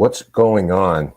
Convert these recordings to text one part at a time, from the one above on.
What's going on?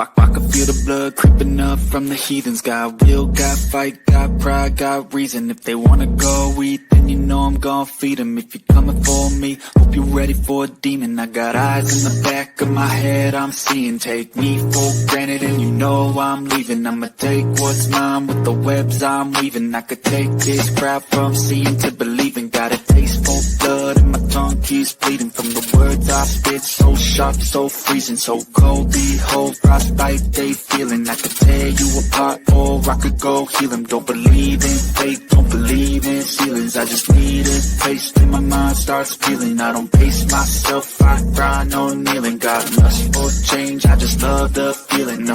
I can feel the blood creeping up from the heathens. Got will, got fight, got pride, got reason. If they wanna go eat, then you know I'm gon' feed them. If you're coming for me, hope you're ready for a demon. I got eyes in the back of my head, I'm seeing. Take me for granted and you know I'm leaving. I'ma take what's mine with the webs I'm weaving. I could take this crowd from seeing to believing. Got a taste for blood and my tongue keeps bleeding. From the words I spit, so sharp, so freezing, so cold. Behold, frostbite they feeling. I could tear you apart or I could go heal them. Don't believe in fate, don't believe in ceilings. I just need a taste and my mind starts feeling. I don't pace myself, I grind on kneeling. Got lust for change, I just love the feeling.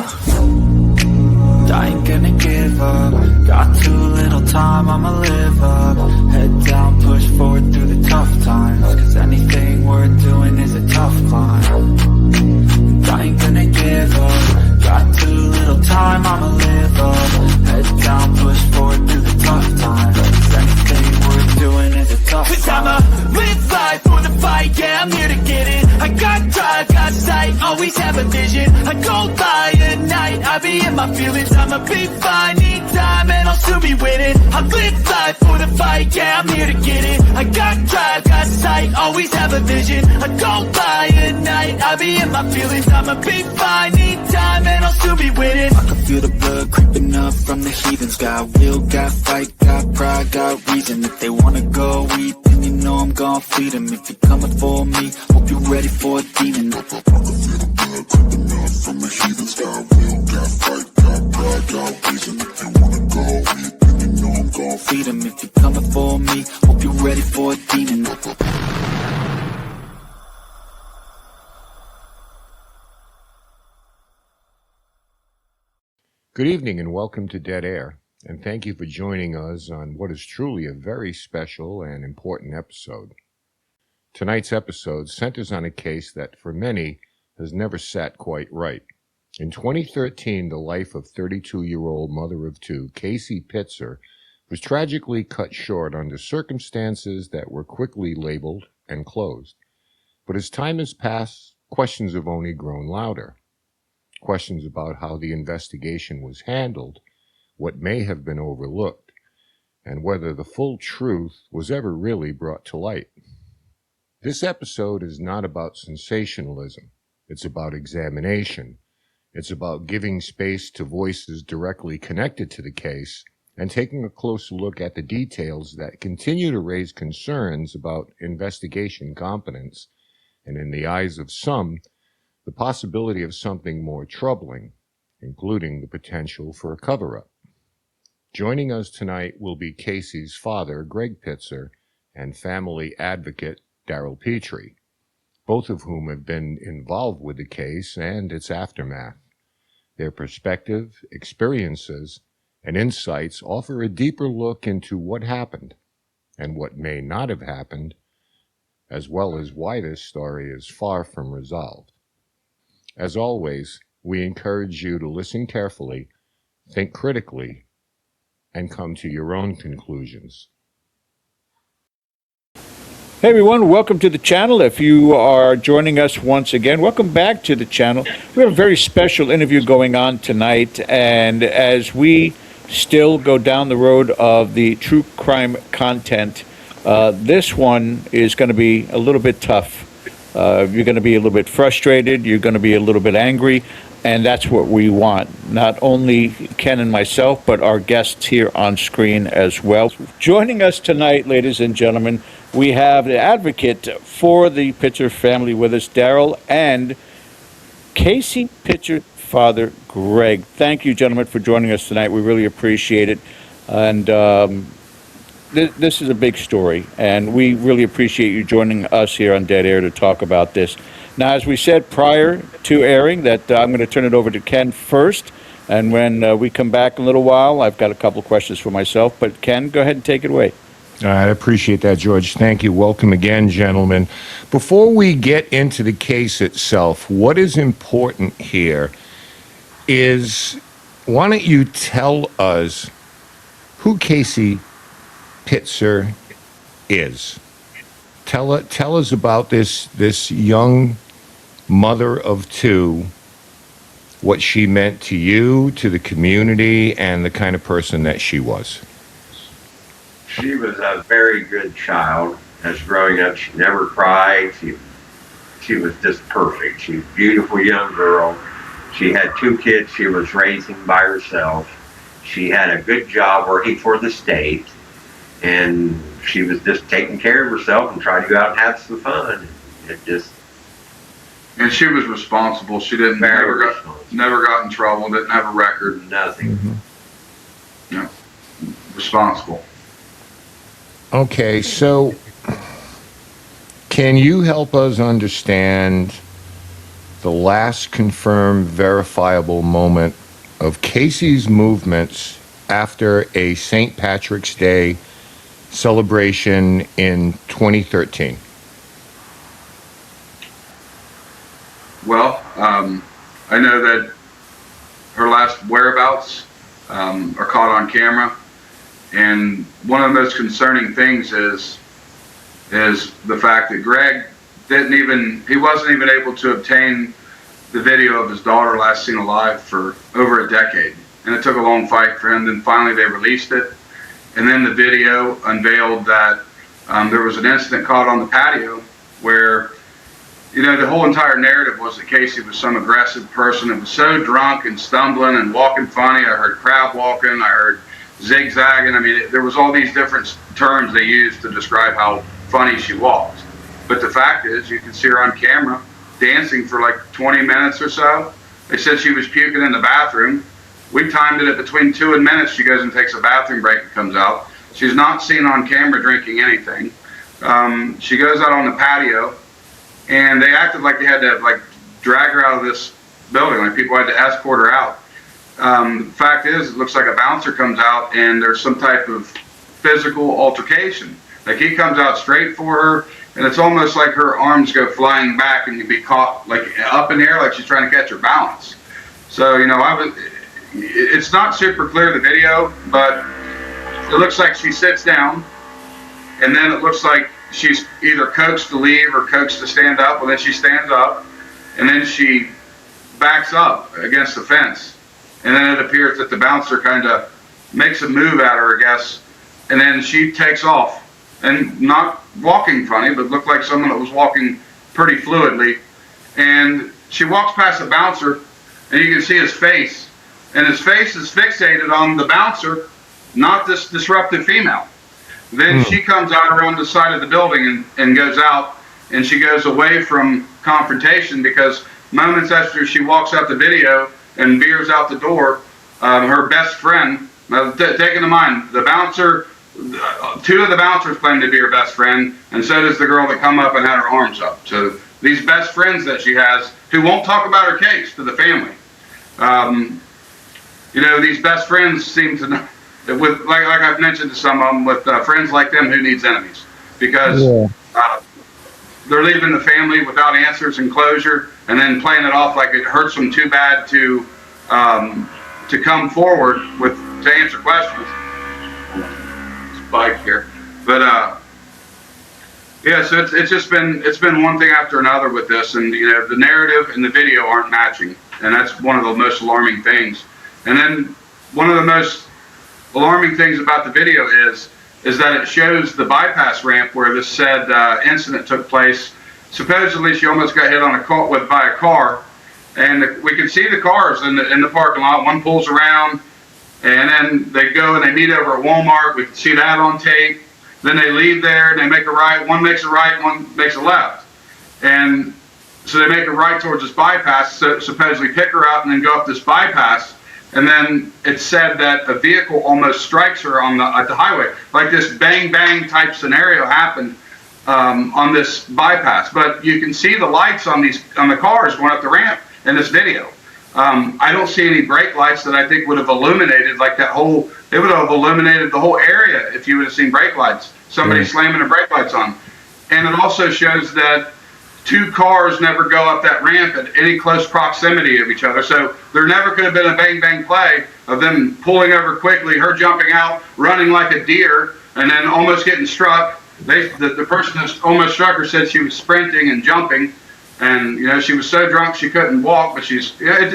I ain't gonna give up. Got too little time, I'ma live up. Head down, push forward through the tough times. Cause anything worth doing is a tough climb. I ain't gonna give up. Got too little time, I'ma live up. Head down, push forward through the tough times. Cause anything worth doing is a tough cause climb. I'ma live life for the fight, yeah, I'm here to get it. I got drive, got sight, always have a vision. I go by at night, I be in my feelings. I'ma be fine, need time, and I'll soon be winning. I live life for the fight, yeah, I'm here to get it. I got drive, got sight, always have a vision. I go by at night, I be in my feelings. I'ma be fine, need time, and I'll soon be winning. I can feel the blood creeping up from the heathens. Got will, got fight, got pride, got reason. If they wanna go eat, then you know I'm gon' feed them. If you're coming for me, hope you're ready for a demon. I can feel the blood creeping up from the heathens. Got will, got fight, got pride, got reason. If you wanna go eat, then you know I'm gon' feed them. If you're coming for me, hope you're ready for a demon. Good evening and welcome to Dead Air, and thank you for joining us on what is truly a very special and important episode. Tonight's episode centers on a case that for many has never sat quite right. In 2013, the life of 32-year-old mother of two, Casey Pitzer, was tragically cut short under circumstances that were quickly labeled and closed. But as time has passed, questions have only grown louder. Questions about how the investigation was handled, what may have been overlooked, and whether the full truth was ever really brought to light. This episode is not about sensationalism. It's about examination. It's about giving space to voices directly connected to the case and taking a closer look at the details that continue to raise concerns about investigation competence, and in the eyes of some, the possibility of something more troubling, including the potential for a cover-up. Joining us tonight will be Casey's father, Greg Pitzer, and family advocate, Darrell Petrey, both of whom have been involved with the case and its aftermath. Their perspective, experiences, and insights offer a deeper look into what happened and what may not have happened, as well as why this story is far from resolved. As always, we encourage you to listen carefully, think critically, and come to your own conclusions. Hey everyone, welcome to the channel. If you are joining us once again, welcome back to the channel. We have a very special interview going on tonight, and as we still go down the road of the true crime content, this one is going to be a little bit tough. You're going to be a little bit frustrated, you're going to be a little bit angry, and that's what we want. Not only Ken and myself, but our guests here on screen as well. Joining us tonight, ladies and gentlemen, we have the advocate for the Pitzer family with us, Darrell, and Casey Pitzer father, Greg. Thank you, gentlemen, for joining us tonight. We really appreciate it. And this is a big story, and we really appreciate you joining us here on Dead Air to talk about this. Now, as we said prior to airing, that I'm going to turn it over to Ken first, and when we come back in a little while, I've got a couple of questions for myself. But Ken, go ahead and take it away. I appreciate that, George. Thank you. Welcome again, gentlemen. Before we get into the case itself, what is important here is, why don't you tell us who Casey Pitzer is. Tell us about this young mother of two, what she meant to you, to the community, and the kind of person that she was. She was a very good child. As growing up, she never cried. She was just perfect. She was a beautiful young girl. She had 2 kids she was raising by herself. She had a good job working for the state, and she was just taking care of herself and trying to go out and have some fun. And she was responsible. She didn't never got in trouble. Didn't have a record. Nothing. Mm-hmm. Yeah, responsible. Okay, so can you help us understand the last confirmed verifiable moment of Casey's movements after a St. Patrick's Day celebration in 2013? Well, I know that her last whereabouts are caught on camera, and one of the most concerning things is the fact that Greg wasn't even able to obtain the video of his daughter last seen alive for over a decade, and it took a long fight for him. Then finally they released it, and then the video unveiled that there was an incident caught on the patio where, the whole entire narrative was that Casey was some aggressive person and was so drunk and stumbling and walking funny. I heard crab walking, I heard zigzagging. I mean, there was all these different terms they used to describe how funny she walked. But the fact is, you can see her on camera dancing for like 20 minutes or so. They said she was puking in the bathroom. We timed it at between 2 minutes. She goes and takes a bathroom break and comes out. She's not seen on camera drinking anything. She goes out on the patio, and they acted like they had to drag her out of this building. Like people had to escort her out. The fact is, it looks like a bouncer comes out and there's some type of physical altercation. Like he comes out straight for her, and it's almost like her arms go flying back and you'd be caught like up in the air, like she's trying to catch her balance. So, it's not super clear, the video, but it looks like she sits down, and then it looks like she's either coaxed to leave or coaxed to stand up. Well, then she stands up, and then she backs up against the fence. And then it appears that the bouncer kind of makes a move at her, I guess, and then she takes off. And not walking funny, but looked like someone that was walking pretty fluidly. And she walks past the bouncer, and you can see his face. And his face is fixated on the bouncer, not this disruptive female. Then she comes out around the side of the building and goes out, and she goes away from confrontation because moments after she walks out the video and veers out the door, her best friend, taking in mind, the bouncer, 2 of the bouncers claim to be her best friend, and so does the girl that come up and had her arms up. So these best friends that she has, who won't talk about her case to the family, these best friends seem to know, with like I've mentioned to some of them, with friends like them, who needs enemies? Because they're leaving the family without answers and closure, and then playing it off like it hurts them too bad to come forward to answer questions. Bike here, but so it's been one thing after another with this, and the narrative and the video aren't matching, and that's one of the most alarming things. And then one of the most alarming things about the video is that it shows the bypass ramp where this said incident took place. Supposedly she almost got hit by a car, and we can see the cars in the parking lot. One pulls around, and then they go and they meet over at Walmart. We can see that on tape. Then they leave there and they make a right. One makes a right, one makes a left. And so they make a right towards this bypass, so supposedly pick her up and then go up this bypass. And then it's said that a vehicle almost strikes her at the highway. Like this bang bang type scenario happened on this bypass. But you can see the lights on the cars going up the ramp in this video. I don't see any brake lights that I think would have illuminated it would have illuminated the whole area if you would have seen brake lights, somebody slamming the brake lights on. And it also shows that 2 cars never go up that ramp at any close proximity of each other. So there never could have been a bang bang play of them pulling over quickly, her jumping out, running like a deer, and then almost getting struck, The person that almost struck her said she was sprinting and jumping, and she was so drunk she couldn't walk. But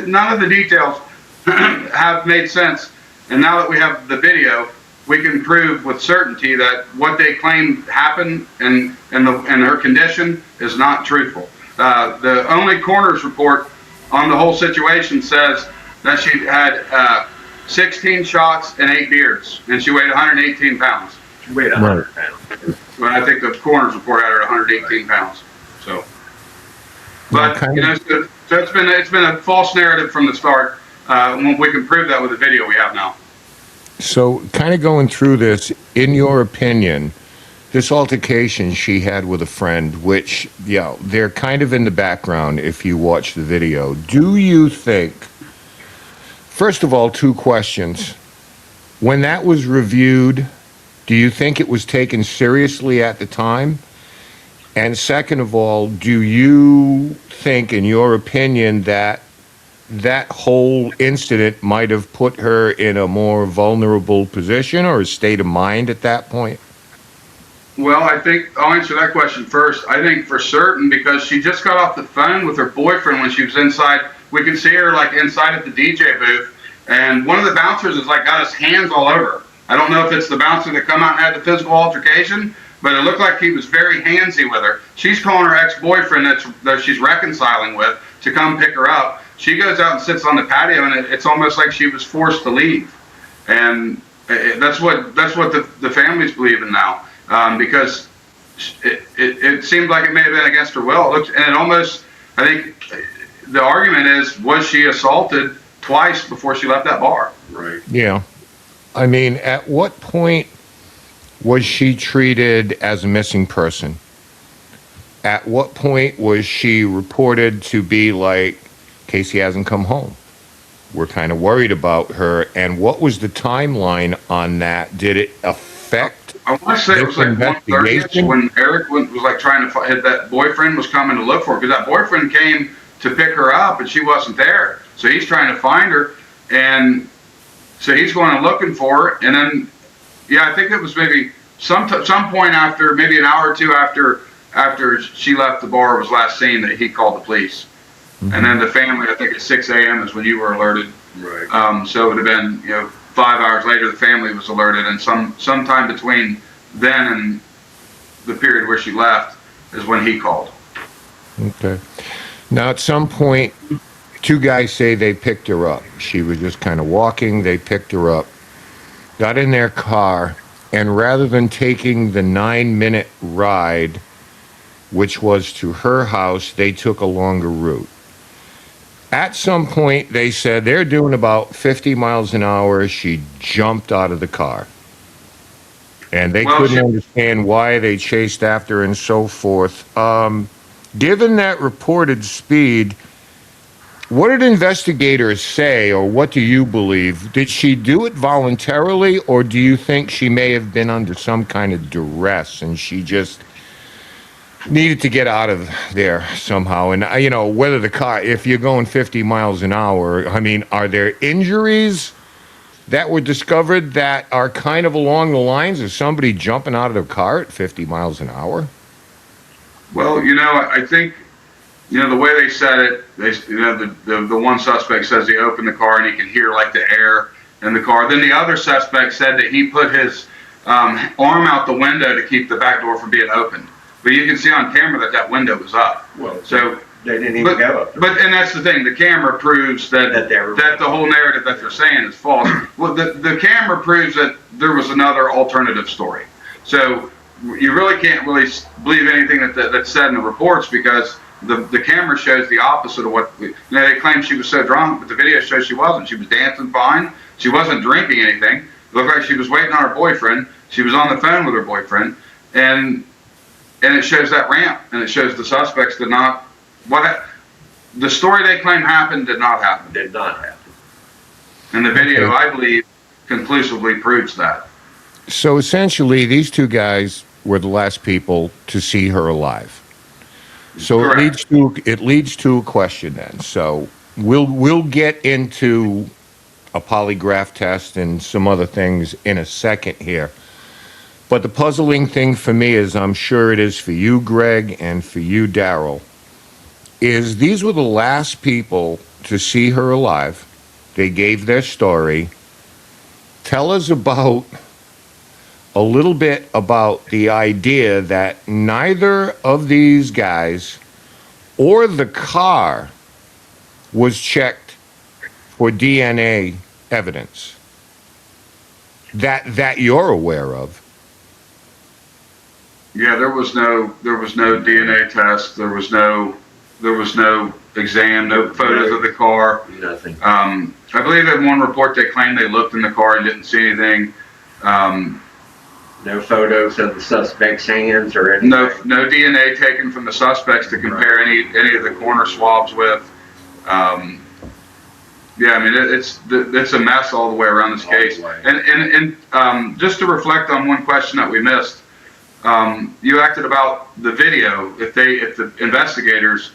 none of the details have made sense. And now that we have the video, we can prove with certainty that what they claimed happened and her condition is not truthful. The only coroner's report on the whole situation says that she had 16 shots and 8 beers, and she weighed 118 pounds. She weighed 100 pounds. But I think the coroner's report had her at 118 pounds. So, but so it's been a false narrative from the start. We can prove that with the video we have now. So, kind of going through this, in your opinion, this altercation she had with a friend, which, they're kind of in the background if you watch the video. Do you think, first of all, 2 questions. When that was reviewed, do you think it was taken seriously at the time? And second of all, do you think, in your opinion, that whole incident might have put her in a more vulnerable position or a state of mind at that point? Well, I think I'll answer that question first. I think for certain, because she just got off the phone with her boyfriend when she was inside. We can see her like inside at the DJ booth, and one of the bouncers is like got his hands all over her. I don't know if it's the bouncer that come out and had the physical altercation, but it looked like he was very handsy with her. She's calling her ex-boyfriend that she's reconciling with to come pick her up. She goes out and sits on the patio, and it's almost like she was forced to leave. And that's what the families believe in now, because it seemed like it may have been against her will. And it almost, I think, the argument is, was she assaulted twice before she left that bar? Right. Yeah. I mean, at what point was she treated as a missing person? At what point was she reported to be like, Casey hasn't come home? We're kind of worried about her. And what was the timeline on that? Did it affect? I want to say it was like 1:30 when Eric was like trying to find that boyfriend was coming to look for her, because that boyfriend came to pick her up and she wasn't there. So he's trying to find her, and so he's going and looking for her. And then, I think it was maybe some point after, maybe an hour or two after she left the bar was last seen, that he called the police. Mm-hmm. And then the family, I think at 6 a.m. is when you were alerted. Right. So it would have been, 5 hours later, the family was alerted, and sometime between then and the period where she left is when he called. Okay. Now, at some point, 2 guys say they picked her up. She was just kind of walking. They picked her up, got in their car, and rather than taking the 9-minute ride, which was to her house, they took a longer route. At some point, they said they're doing about 50 miles an hour. She jumped out of the car. And they couldn't understand why they chased after her and so forth. Given that reported speed, what did investigators say, or what do you believe? Did she do it voluntarily, or do you think she may have been under some kind of duress and she just needed to get out of there somehow? And, whether the car, if you're going 50 miles an hour, I mean, are there injuries that were discovered that are kind of along the lines of somebody jumping out of their car at 50 miles an hour? Well, I think, the way they said it, the one suspect says he opened the car and he could hear like the air in the car. Then the other suspect said that he put his arm out the window to keep the back door from being opened. But you can see on camera that window was up. Well, so they didn't even go up. And that's the thing. The camera proves that the whole narrative that they're saying is false. Well, the camera proves that there was another alternative story. So you really can't really believe anything that's said in the reports, because the camera shows the opposite of what they claim. She was so drunk, but the video shows she wasn't. She was dancing fine. She wasn't drinking anything. It looked like she was waiting on her boyfriend. She was on the phone with her boyfriend, and it shows that ramp, and it shows the suspects did not. The story they claim happened did not happen. Did not happen. And the video, I believe, conclusively proves that. So essentially, these 2 guys were the last people to see her alive. So Correct. it leads to a question then. So we'll get into a polygraph test and some other things in a second here. But the puzzling thing for me is, I'm sure it is for you, Greg, and for you, Darrell, is these were the last people to see her alive. They gave their story. Tell us about a little bit about the idea that neither of these guys or the car was checked for DNA evidence that you're aware of. Yeah, there was no DNA test. There was no exam, no photos of the car. Nothing. I believe in one report they claimed they looked in the car and didn't see anything. No photos of the suspect's hands or anything. No DNA taken from the suspects to compare any of the corner swabs with. Yeah, I mean it's a mess all the way around this case. And just to reflect on one question that we missed, you acted about the video. If the investigators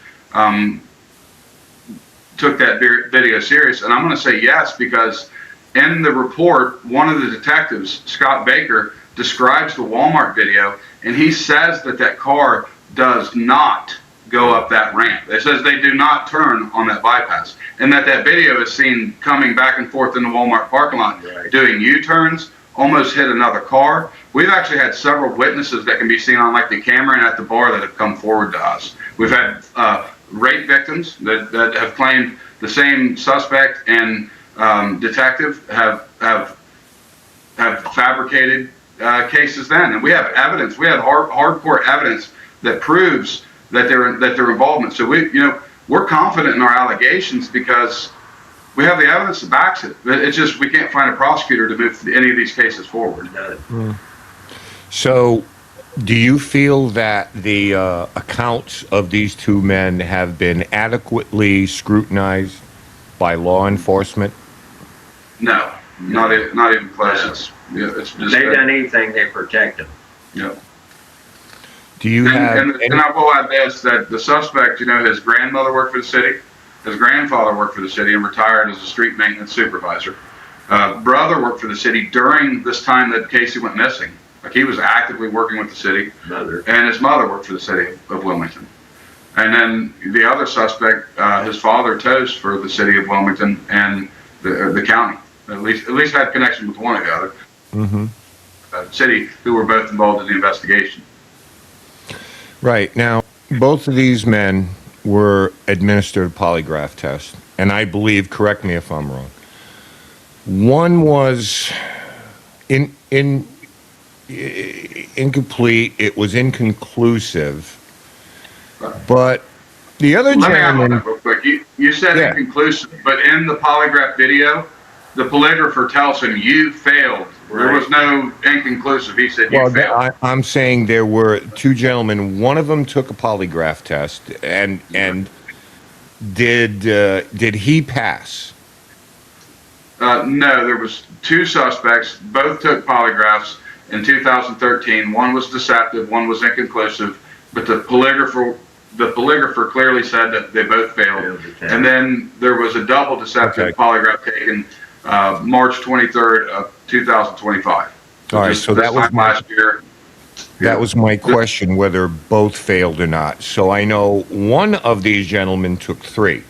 took that video serious, and I'm going to say yes, because in the report, one of the detectives, Scott Baker, describes the Walmart video, and he says that car does not go up that ramp. It says they do not turn on that bypass, and that video is seen coming back and forth in the Walmart parking lot, doing U-turns, almost hit another car. We've actually had several witnesses that can be seen on like the camera and at the bar that have come forward to us. We've had rape victims that have claimed the same suspect and detective have fabricated cases then, and we have evidence. We have hardcore evidence that proves that their involvement. So we're confident in our allegations because we have the evidence that backs it. It's just we can't find a prosecutor to move any of these cases forward. So, do you feel that the accounts of these two men have been adequately scrutinized by law enforcement? No, not even close. It's just they've done anything, they protect them. Yeah. Do you have? And I will add this: that the suspect, his grandmother worked for the city, his grandfather worked for the city and retired as a street maintenance supervisor. Brother worked for the city during this time that Casey went missing. Like he was actively working with the city. And his mother worked for the city of Wilmington. And then the other suspect, his father tows for the city of Wilmington and the county. At least had connection with one or the other. City, who were both involved in the investigation. Right. Now, both of these men were administered polygraph tests, and I believe, correct me if I'm wrong, one was incomplete, it was inconclusive, but the other Let me add gentleman... that real quick. You said inconclusive, but in the polygraph video, the polygrapher tells him you failed. There was no inconclusive. He said you failed. I'm saying there were two gentlemen. One of them took a polygraph test, and did he pass? No, there was two suspects. Both took polygraphs in 2013. One was deceptive, one was inconclusive, but the polygrapher clearly said that they both failed. And then there was a double deceptive polygraph taken March 23rd of 2025. All right, so that was last year. That was my question, whether both failed or not. So I know one of these gentlemen took three.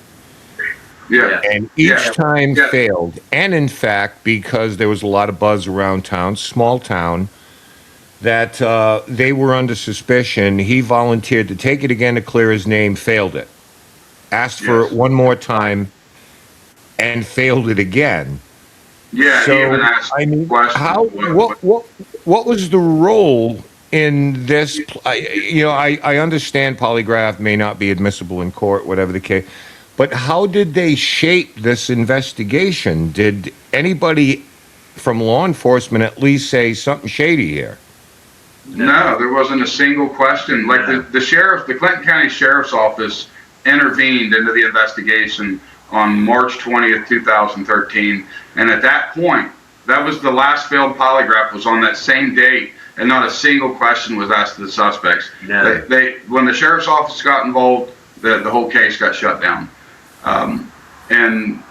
Yeah. And each time failed. And in fact, because there was a lot of buzz around town, small town, that they were under suspicion, he volunteered to take it again to clear his name, failed it. Asked for it one more time and failed it again. Yeah, so, he even asked questions. What was the role in this? I understand polygraph may not be admissible in court, whatever the case, but how did they shape this investigation? Did anybody from law enforcement at least say something shady here? No, there wasn't a single question. Like the Clinton County Sheriff's Office intervened into the investigation on March 20th, 2013. And at that point, that was the last failed polygraph was on that same date, and not a single question was asked to the suspects. No. When the Sheriff's Office got involved, the whole case got shut down. And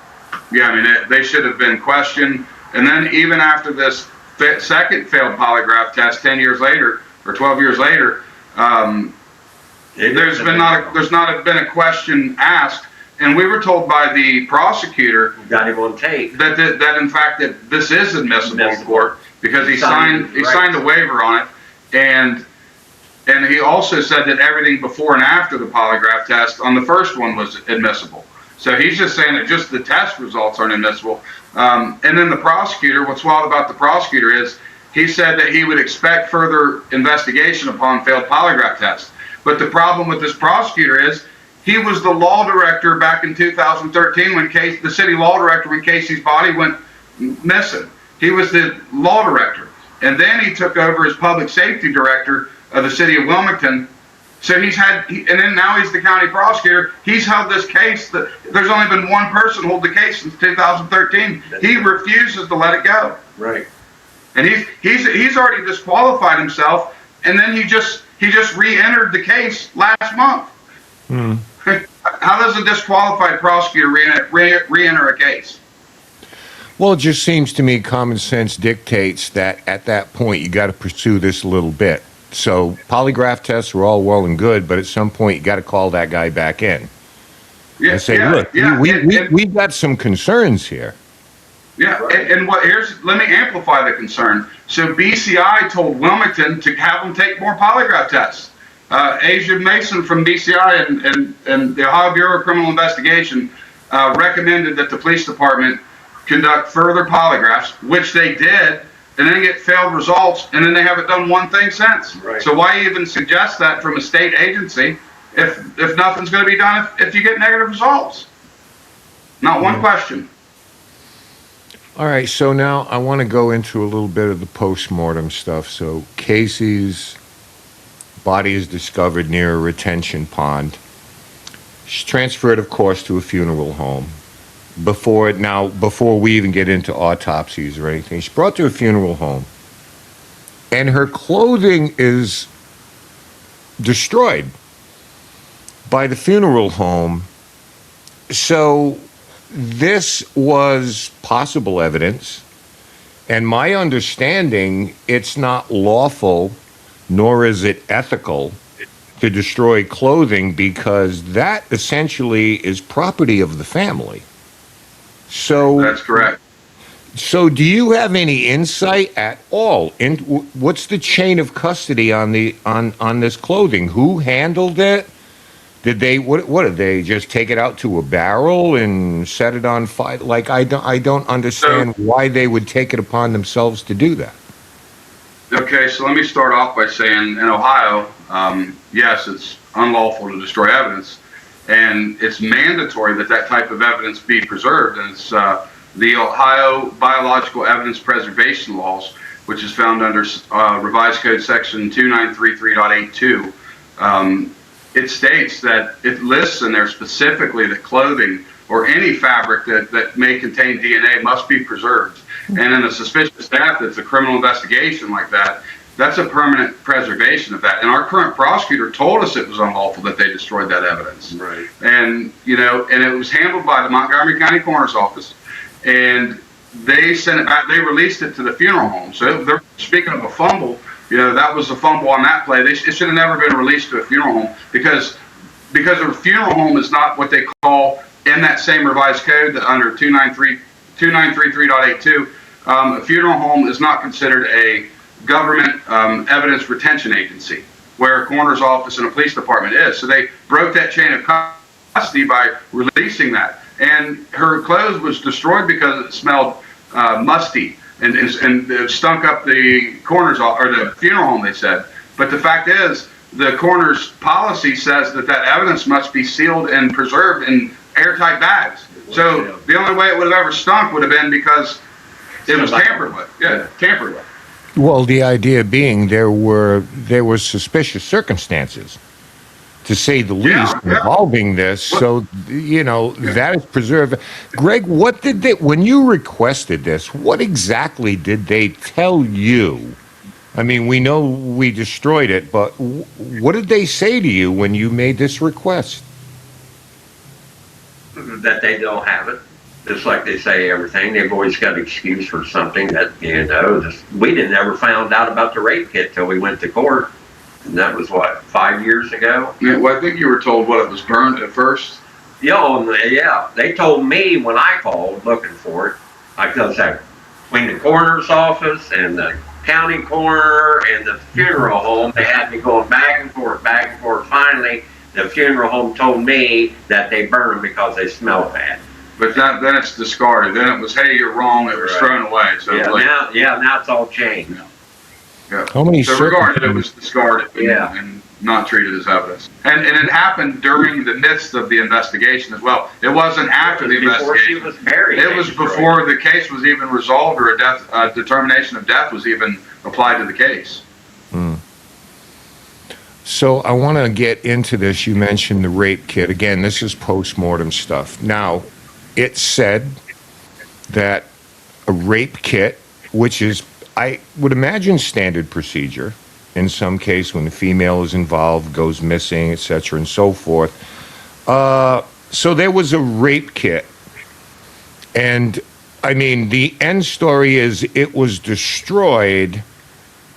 yeah, I mean, they should have been questioned. And then even after this second failed polygraph test 10 years later or 12 years later, there's not been a question asked, and we were told by the prosecutor Got him on tape. that in fact that this is admissible in court because he signed a waiver on it, and he also said that everything before and after the polygraph test on the first one was admissible. So he's just saying that just the test results aren't admissible. And then the prosecutor, what's wild about the prosecutor is he said that he would expect further investigation upon failed polygraph tests. But the problem with this prosecutor is he was the law director back in 2013 when the city law director when Casey's body went missing. He was the law director. And then he took over as public safety director of the city of Wilmington. So and then now he's the county prosecutor. He's held this case that there's only been one person hold the case since 2013. He refuses to let it go. Right. And he's already disqualified himself, and then he just re-entered the case last month. How does a disqualified prosecutor re-enter a case? Well, it just seems to me common sense dictates that at that point you got to pursue this a little bit. So polygraph tests are all well and good, but at some point you got to call that guy back in and say, look, we've got some concerns here. Yeah, right. And let me amplify the concern. So BCI told Wilmington to have them take more polygraph tests. Asia Mason from BCI and the Ohio Bureau of Criminal Investigation recommended that the police department conduct further polygraphs, which they did, and then get failed results, and then they haven't done one thing since. Right. So why even suggest that from a state agency if nothing's going to be done if you get negative results? Not one question. All right, so now I want to go into a little bit of the post-mortem stuff. So Casey's body is discovered near a retention pond. She's transferred, of course, to a funeral home. Before we even get into autopsies or anything, she's brought to a funeral home, and her clothing is destroyed by the funeral home. So this was possible evidence, and my understanding, it's not lawful, nor is it ethical to destroy clothing because that essentially is property of the family. So That's correct. So do you have any insight at all in what's the chain of custody on this clothing? Who handled it? Did they what did they just take it out to a barrel and set it on fire? Like I don't understand why they would take it upon themselves to do that. Okay, so let me start off by saying in Ohio, yes, it's unlawful to destroy evidence, and it's mandatory that type of evidence be preserved. And it's the Ohio Biological Evidence Preservation Laws, which is found under Revised Code Section 2933.82. It states that it lists in there specifically that clothing or any fabric that may contain DNA must be preserved. And in a suspicious death, it's a criminal investigation like that, that's a permanent preservation of that. And our current prosecutor told us it was unlawful that they destroyed that evidence. Right. And, and it was handled by the Montgomery County Coroner's Office. And they sent it back, they released it to the funeral home. So they're speaking of a fumble, that was a fumble on that play. It should have never been released to a funeral home because a funeral home is not what they call in that same revised code under 2933.82. A funeral home is not considered a government evidence retention agency, where a coroner's office and a police department is. So they broke that chain of custody by releasing that. And her clothes was destroyed because it smelled musty and it stunk up the coroner's or the funeral home, they said. But the fact is, the coroner's policy says that evidence must be sealed and preserved in airtight bags. So the only way it would have ever stunk would have been because it was tampered with. Yeah, tampered with. Well, the idea being there were suspicious circumstances, to say the least, involving this. So, that is preserved. Greg, what did when you requested this, what exactly did they tell you? I mean, we know we destroyed it, but what did they say to you when you made this request? That they don't have it. just like they say everything, they've always got an excuse for something that, we didn't ever found out about the rape kit till we went to court. And that was what, 5 years ago? Yeah, well, I think you were told it was burned at first. Yeah, they told me when I called looking for it, because between the coroner's office and the county coroner and the funeral home, they had me going back and forth. Finally, the funeral home told me that they burned them because they smell bad. But then it's discarded. Then it was, hey, you're wrong. It was thrown away. So now it's all changed. Yeah. How many so regarded, it was discarded and not treated as evidence. And it happened during the midst of the investigation as well. It wasn't after the Before investigation. she was buried. It was before the case was even resolved or a determination of death was even applied to the case. So I want to get into this. You mentioned the rape kit. Again, this is post-mortem stuff. Now, it said that a rape kit, which is, I would imagine, standard procedure in some case when the female is involved, goes missing, etc., and so forth. So there was a rape kit. And, I mean, the end story is it was destroyed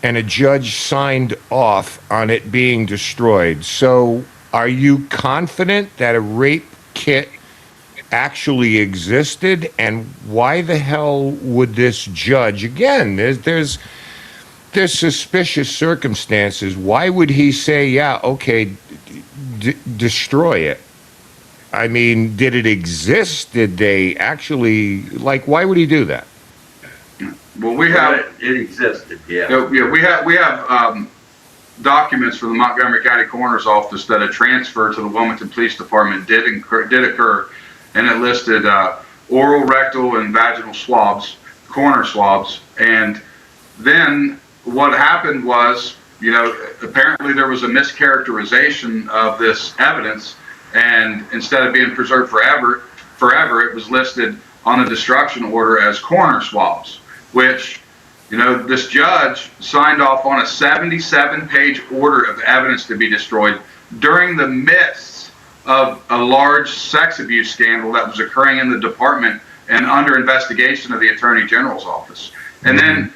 and a judge signed off on it being destroyed. So are you confident that a rape kit actually existed? And why the hell would this judge, again, there's suspicious circumstances. Why would he say, yeah, okay, destroy it? I mean, did it exist? Did they actually, why would he do that? Well, we have it existed. Yeah, we have documents from the Montgomery County Coroner's Office that a transfer to the Wilmington Police Department did occur, and it listed oral, rectal, and vaginal swabs, coroner swabs. And then what happened was, apparently there was a mischaracterization of this evidence, and instead of being preserved forever, it was listed on a destruction order as coroner swabs, which, this judge signed off on a 77-page order of evidence to be destroyed during the midst of a large sex abuse scandal that was occurring in the department and under investigation of the Attorney General's office. And then,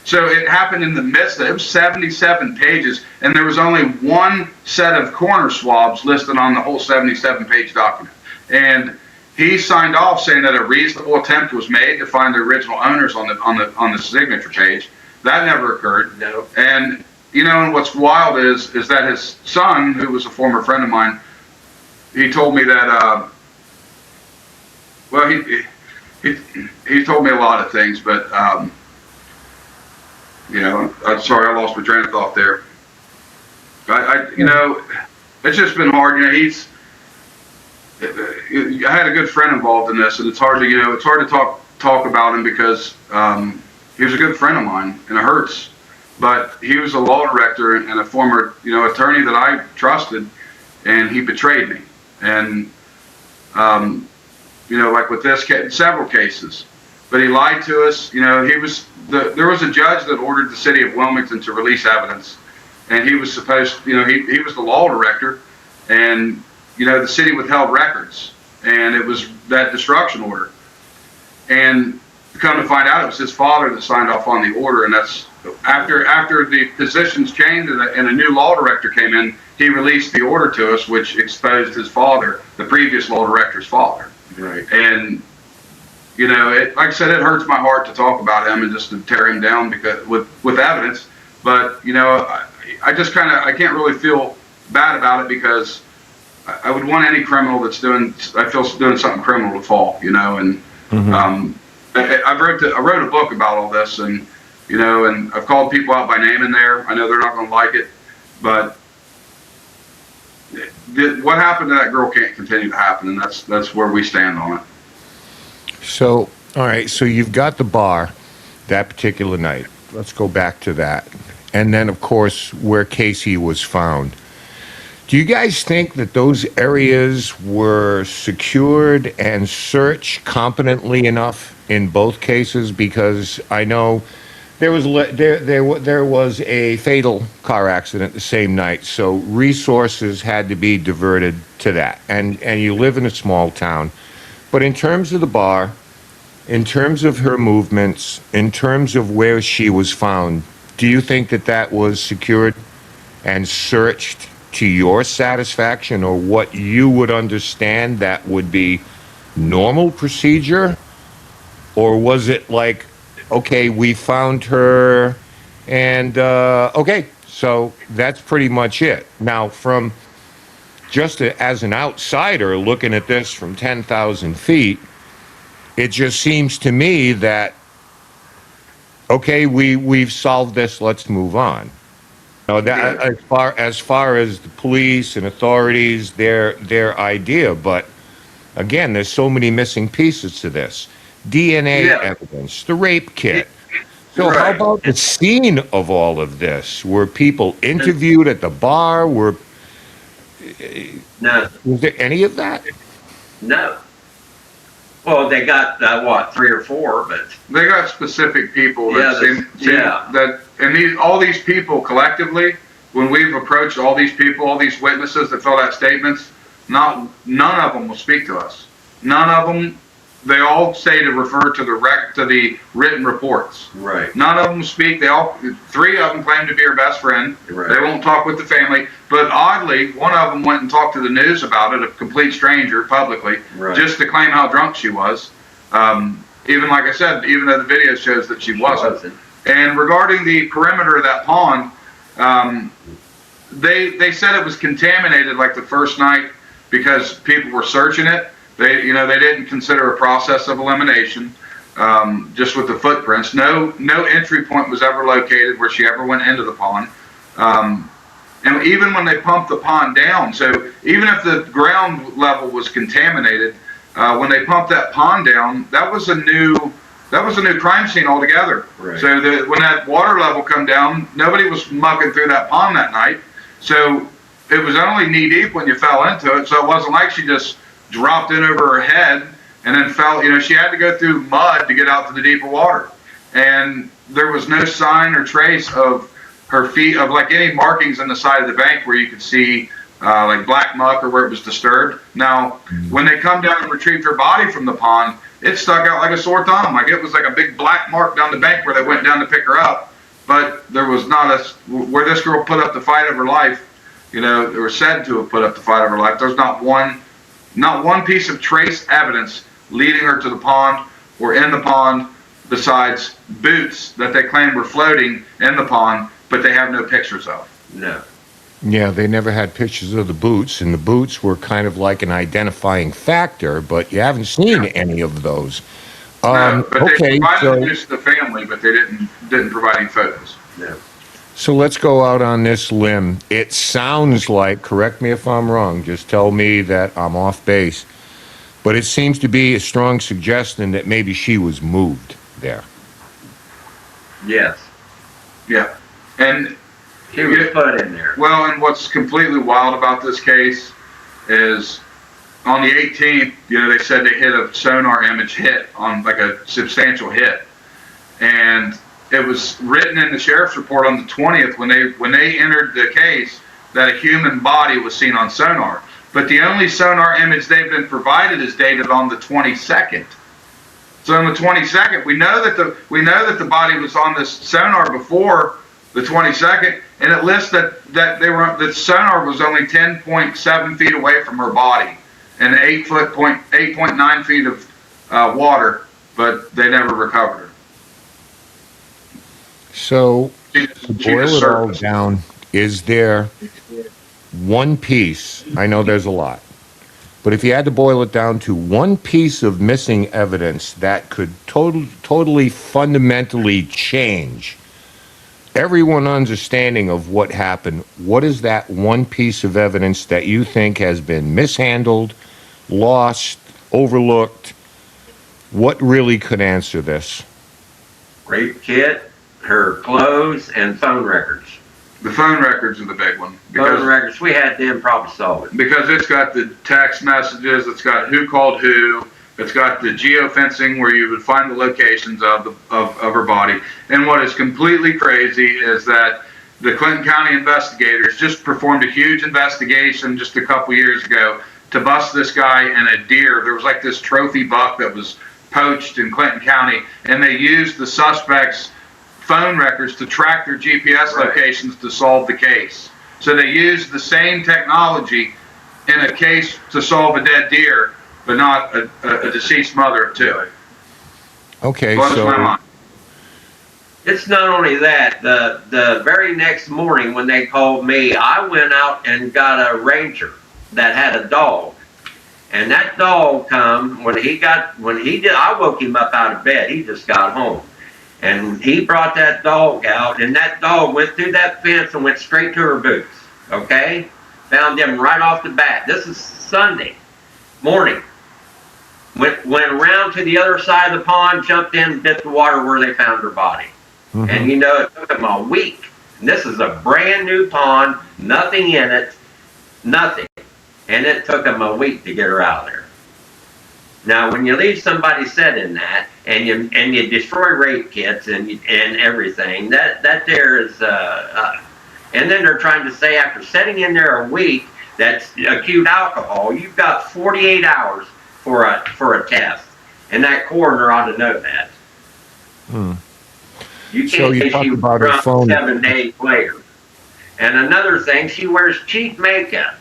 so it happened in the midst of it. It was 77 pages, and there was only one set of coroner swabs listed on the whole 77-page document. And he signed off saying that a reasonable attempt was made to find the original owners on the signature page. That never occurred. No. And and what's wild is that his son, who was a former friend of mine, he told me that he told me a lot of things, but I'm sorry I lost my train of thought there. It's just been hard. I had a good friend involved in this, and it's hard to talk about him because he was a good friend of mine, and it hurts. But he was a law director and a former attorney that I trusted, and he betrayed me. And like with this case, several cases, but he lied to us. There was a judge that ordered the city of Wilmington to release evidence, and he was supposed, he was the law director, and the city withheld records, and it was that destruction order. And come to find out, it was his father that signed off on the order, and that's after the positions changed and a new law director came in, he released the order to us, which exposed his father, the previous law director's father. Right. And like I said, it hurts my heart to talk about him and just to tear him down because with evidence. But I just I can't really feel bad about it because I would want any criminal that's doing something criminal to fall, and I wrote a book about all this, and and I've called people out by name in there. I know they're not going to like it, but what happened to that girl can't continue to happen, and that's where we stand on it. So, all right, so you've got the bar that particular night. Let's go back to that. And then, of course, where Casey was found. Do you guys think that those areas were secured and searched competently enough in both cases? Because I know there was a fatal car accident the same night, so resources had to be diverted to that. And you live in a small town. But in terms of the bar, in terms of her movements, in terms of where she was found, do you think that that was secured and searched to your satisfaction, or what you would understand that would be normal procedure? Or was it like, okay, we found her, and okay, so that's pretty much it? Now, from just as an outsider looking at this from 10,000 feet, it just seems to me that, okay, we've solved this, let's move on. No, that, as far as the police and authorities, their idea, but again, there's so many missing pieces to this. DNA evidence, the rape kit. So how about the scene of all of this? Were people interviewed at the bar? No, Was there any of that? no. Well, they got what, 3 or 4, but They got specific people Yeah, that all these people collectively, when we've approached all these people, all these witnesses that filled out statements, none of them will speak to us. None of them. They all say to refer to the written reports. right. None of them speak. 3 of them claim to be her best friend. Right. They won't talk with the family. But oddly, one of them went and talked to the news about it, a complete stranger, publicly, Right. just to claim how drunk she was. Even like I said, even though the video shows that she wasn't. And regarding the perimeter of that pond, they said it was contaminated like the first night because people were searching it. They didn't consider a process of elimination, just with the footprints. No entry point was ever located where she ever went into the pond. And even when they pumped the pond down, so even if the ground level was contaminated, when they pumped that pond down, that was a new crime scene altogether. Right. So when that water level come down, nobody was mucking through that pond that night. So it was only knee deep when you fell into it. So it wasn't like she just dropped in over her head and then fell. She had to go through mud to get out to the deeper water. And there was no sign or trace of her feet, of like any markings on the side of the bank where you could see like black muck or where it was disturbed. Now, when they come down and retrieved her body from the pond, it stuck out like a sore thumb. Like it was like a big black mark down the bank where they went down to pick her up. But there was not where this girl put up the fight of her life, they were said to have put up the fight of her life. There's not one piece of trace evidence leading her to the pond or in the pond besides boots that they claim were floating in the pond, but they have no pictures of. No. Yeah, they never had pictures of the boots, and the boots were kind of like an identifying factor, but you haven't seen any of those. No, but they provided so, news to the family, but they didn't provide any photos. No. so let's go out on this limb. It sounds like, correct me if I'm wrong, just tell me that I'm off base, but it seems to be a strong suggestion that maybe she was moved there. Yes. Yeah. And She was put in there. well, and what's completely wild about this case is on the 18th, they said they hit a sonar image hit on like a substantial hit. And it was written in the sheriff's report on the 20th when they entered the case that a human body was seen on sonar. But the only sonar image they've been provided is dated on the 22nd. So on the 22nd, we know that the body was on this sonar before the 22nd, and it lists that the sonar was only 10.7 feet away from her body and 8.9 feet of water, but they never recovered her. So, She to just boil it all surfaced. down, is there one piece, I know there's a lot, but if you had to boil it down to one piece of missing evidence that could totally fundamentally change everyone's understanding of what happened, what is that one piece of evidence that you think has been mishandled, lost, overlooked? What really could answer this? Rape kit, her clothes, and phone records. The phone records are the big one Phone records, we had them problem solved. because it's got the text messages, it's got who called who, it's got the geofencing where you would find the locations of her body. And what is completely crazy is that the Clinton County investigators just performed a huge investigation just a couple years ago to bust this guy and a deer. There was like this trophy buck that was poached in Clinton County, and they used the suspect's phone records to track their GPS locations to solve the case. So they used the same technology in a case to solve a dead deer, but not a deceased mother of two. Okay, Blows my so mind. It's not only that, the very next morning when they called me, I went out and got a ranger that had a dog. And that dog come, I woke him up out of bed, he just got home. And he brought that dog out, and that dog went through that fence and went straight to her boots, okay? Found them right off the bat. This is Sunday morning. Went around to the other side of the pond, jumped in, bit the water where they found her body. Mhm. And it took them a week. And this is a brand new pond, nothing in it, nothing. And it took them a week to get her out of there. Now, when you leave somebody set in that, and you destroy rape kits and everything, that there is, and then they're trying to say after setting in there a week, that's acute alcohol, you've got 48 hours for a test, and that coroner ought to know that. You can't So you say talked she was about her drunk phone. 7 days later. And another thing, she wears cheap makeup,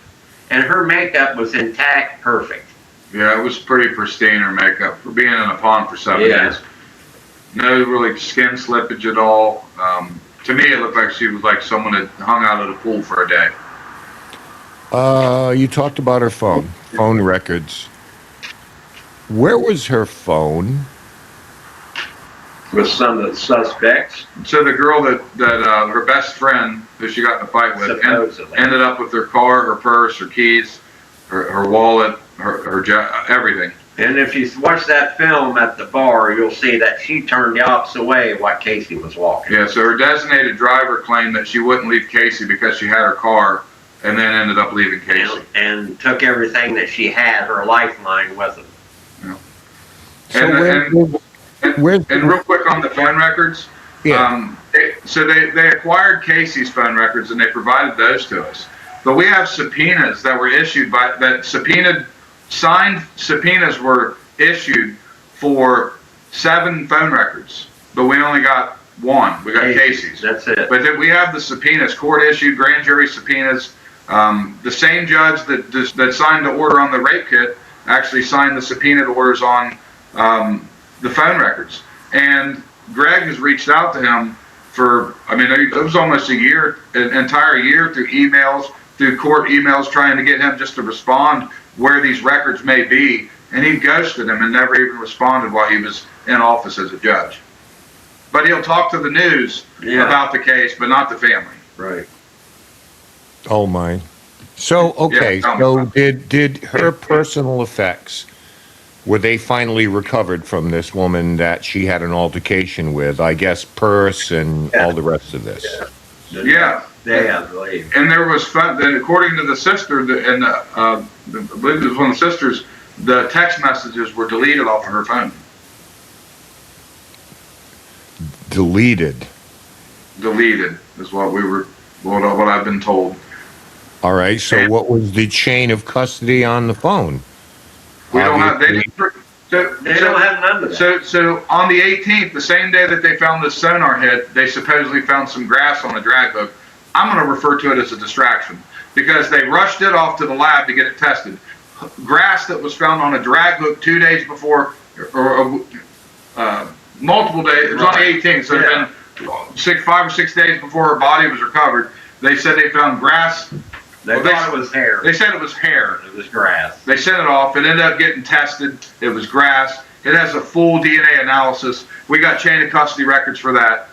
and her makeup was intact, perfect. Yeah, it was pretty pristine, her makeup, for being in a pond for 7 Yeah. days. No really skin slippage at all. To me, it looked like she was like someone had hung out at a pool for a day. you talked about her phone records. Where was her phone? With some of the suspects, So the girl that her best friend that she got in a fight with supposedly. ended up with her car, her purse, her keys, her wallet, her everything. And if you watch that film at the bar, you'll see that she turned the opposite way of what Casey was walking. Yeah, so her designated driver claimed that she wouldn't leave Casey because she had her car, and then ended up leaving Casey. And took everything that she had, her lifeline, with her. So And real quick on the phone records, Yeah. so they acquired Casey's phone records and they provided those to us. But we have subpoenas that were issued signed subpoenas were issued for 7 phone records, but we only got 1. We got Casey's. That's it. But then we have the subpoenas, court issued grand jury subpoenas. The same judge that signed the order on the rape kit actually signed the subpoenaed orders on the phone records. And Greg has reached out to him it was almost an entire year through emails, through court emails, trying to get him just to respond where these records may be. And he ghosted him and never even responded while he was in office as a judge. But he'll talk to the news about the case, but not the family. Right. Oh my. So okay, Yeah, so did her personal effects, were they finally recovered from this woman that she had an altercation with? I guess purse and all the rest of this. Yeah. Yeah, I believe. And there was then according to the sister, I believe it was one of the sisters, the text messages were deleted off of her phone. Deleted. Deleted is what I've been told. All right. So And- what was the chain of custody on the phone? We don't have. They Obviously- didn't. They don't have none of that. So on the 18th, the same day that they found the sonar hit, they supposedly found some grass on a drag hook. I'm going to refer to it as a distraction because they rushed it off to the lab to get it tested. Grass that was found on a drag hook 2 days before, or multiple days. It was on the 18th, so it had been 5 or 6 days before her body was recovered. They said they found grass. They thought it was hair. They said it was hair. It was grass. They sent it off. It ended up getting tested. It was grass. It has a full DNA analysis. We got chain of custody records for that.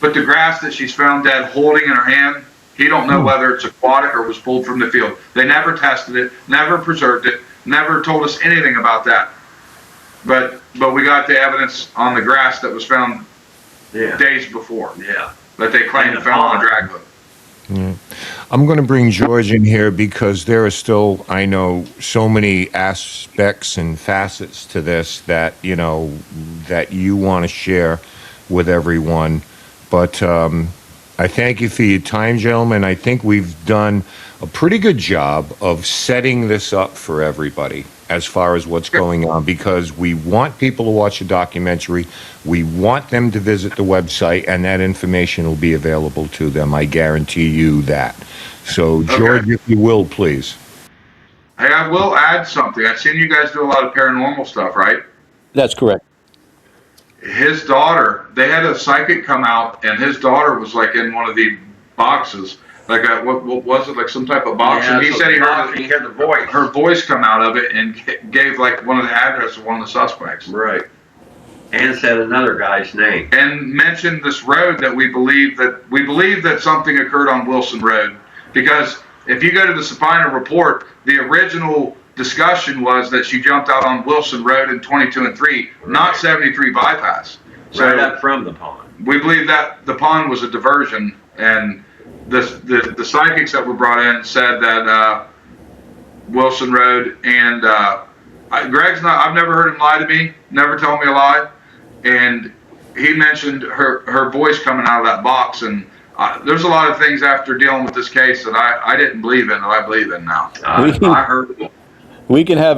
But the grass that she's found dead holding in her hand, he don't know whether it's aquatic or was pulled from the field. They never tested it, never preserved it, never told us anything about that. But we got the evidence on the grass that was found days before that they claimed to found on a drag hook. Yeah. I'm going to bring George in here because there are still, I know, so many aspects and facets to this that, that you want to share with everyone. But I I thank you for your time, gentlemen. I think we've done a pretty good job of setting this up for everybody as far as what's going on, because we want people to watch the documentary. We want them to visit the website, and that information will be available to them. I guarantee you that. So, George, if you will, please. Hey, I will add something. I've seen you guys do a lot of paranormal stuff, right? That's correct. His daughter, they had a psychic come out, and his daughter was like in one of the boxes, like what was it, like some type of box? Yeah, and he so said he you hear the voice. her voice come out of it and gave like one of the address of one of the suspects. Right. And said another guy's name. And mentioned this road that we believe that something occurred on Wilson Road, because if you go to the Supina report, the original discussion was that she jumped out on Wilson Road in 22 and 3, not 73 bypass. So Right up from the pond. we believe that the pond was a diversion, and the psychics that were brought in said that Wilson Road and Greg's not. I've never heard him lie to me. Never told me a lie, and he mentioned her voice coming out of that box, and there's a lot of things after dealing with this case that I didn't believe in that I believe in now. I heard. We can have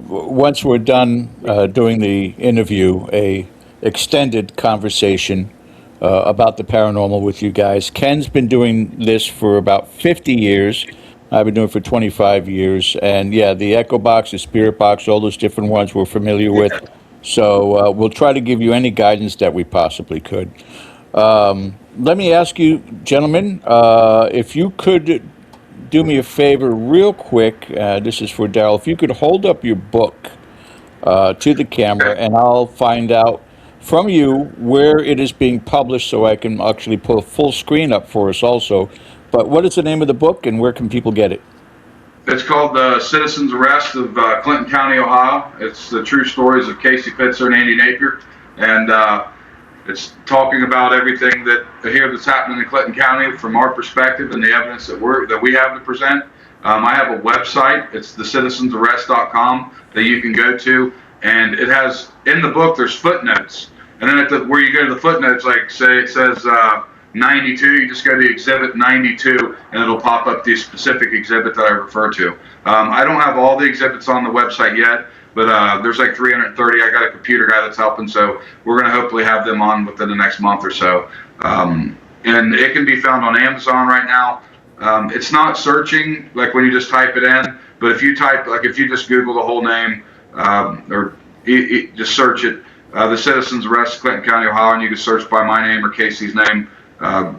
once we're done doing the interview, a extended conversation about the paranormal with you guys. Ken's been doing this for about 50 years. I've been doing it for 25 years. And yeah, the Echo Box, the Spirit Box, all those different ones we're familiar with. So we'll try to give you any guidance that we possibly could. Let me ask you, gentlemen, if you could do me a favor real quick. This is for Darrell. If you could hold up your book to the camera, and I'll find out from you where it is being published so I can actually put a full screen up for us also. But what is the name of the book, and where can people get it? It's called The Citizen's Arrest of Clinton County, Ohio. It's the true stories of Casey Pitzer and Andy Napier. And it's talking about everything that's happening in Clinton County from our perspective and the evidence that we have to present. I have a website. It's thecitizensarrest.com that you can go to, and it has in the book there's footnotes, and then where you go to the footnotes, like say it says 92, you just go to exhibit 92, and it'll pop up the specific exhibit that I refer to. I don't have all the exhibits on the website yet, but there's like 330. I got a computer guy that's helping, so we're going to hopefully have them on within the next month or so. And it can be found on Amazon right now. It's not searching like when you just type it in, but if you just Google the whole name, or just search it, The Citizen's Arrest, Clinton County, Ohio, and you can search by my name or Casey's name,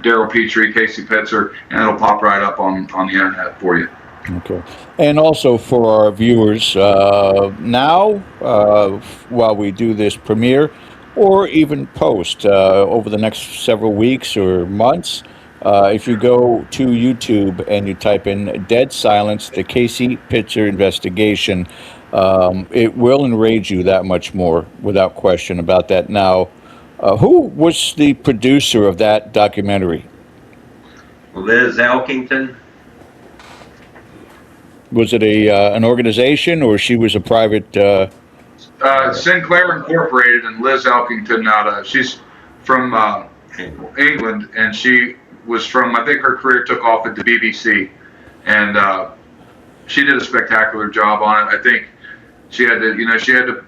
Darrell Petrey, Casey Pitzer, and it'll pop right up on the internet for you. Okay. And also for our viewers, now, while we do this premiere, or even post over the next several weeks or months, if you go to YouTube and you type in Dead Silence, the Casey Pitzer investigation, it will enrage you that much more, without question about that. Now, who was the producer of that documentary? Liz Elkington. Was it an organization, or she was a private? Sinclair Incorporated, and Liz Elkington. She's from England, and she was from. I think her career took off at the BBC, and she did a spectacular job on it. I think she had to,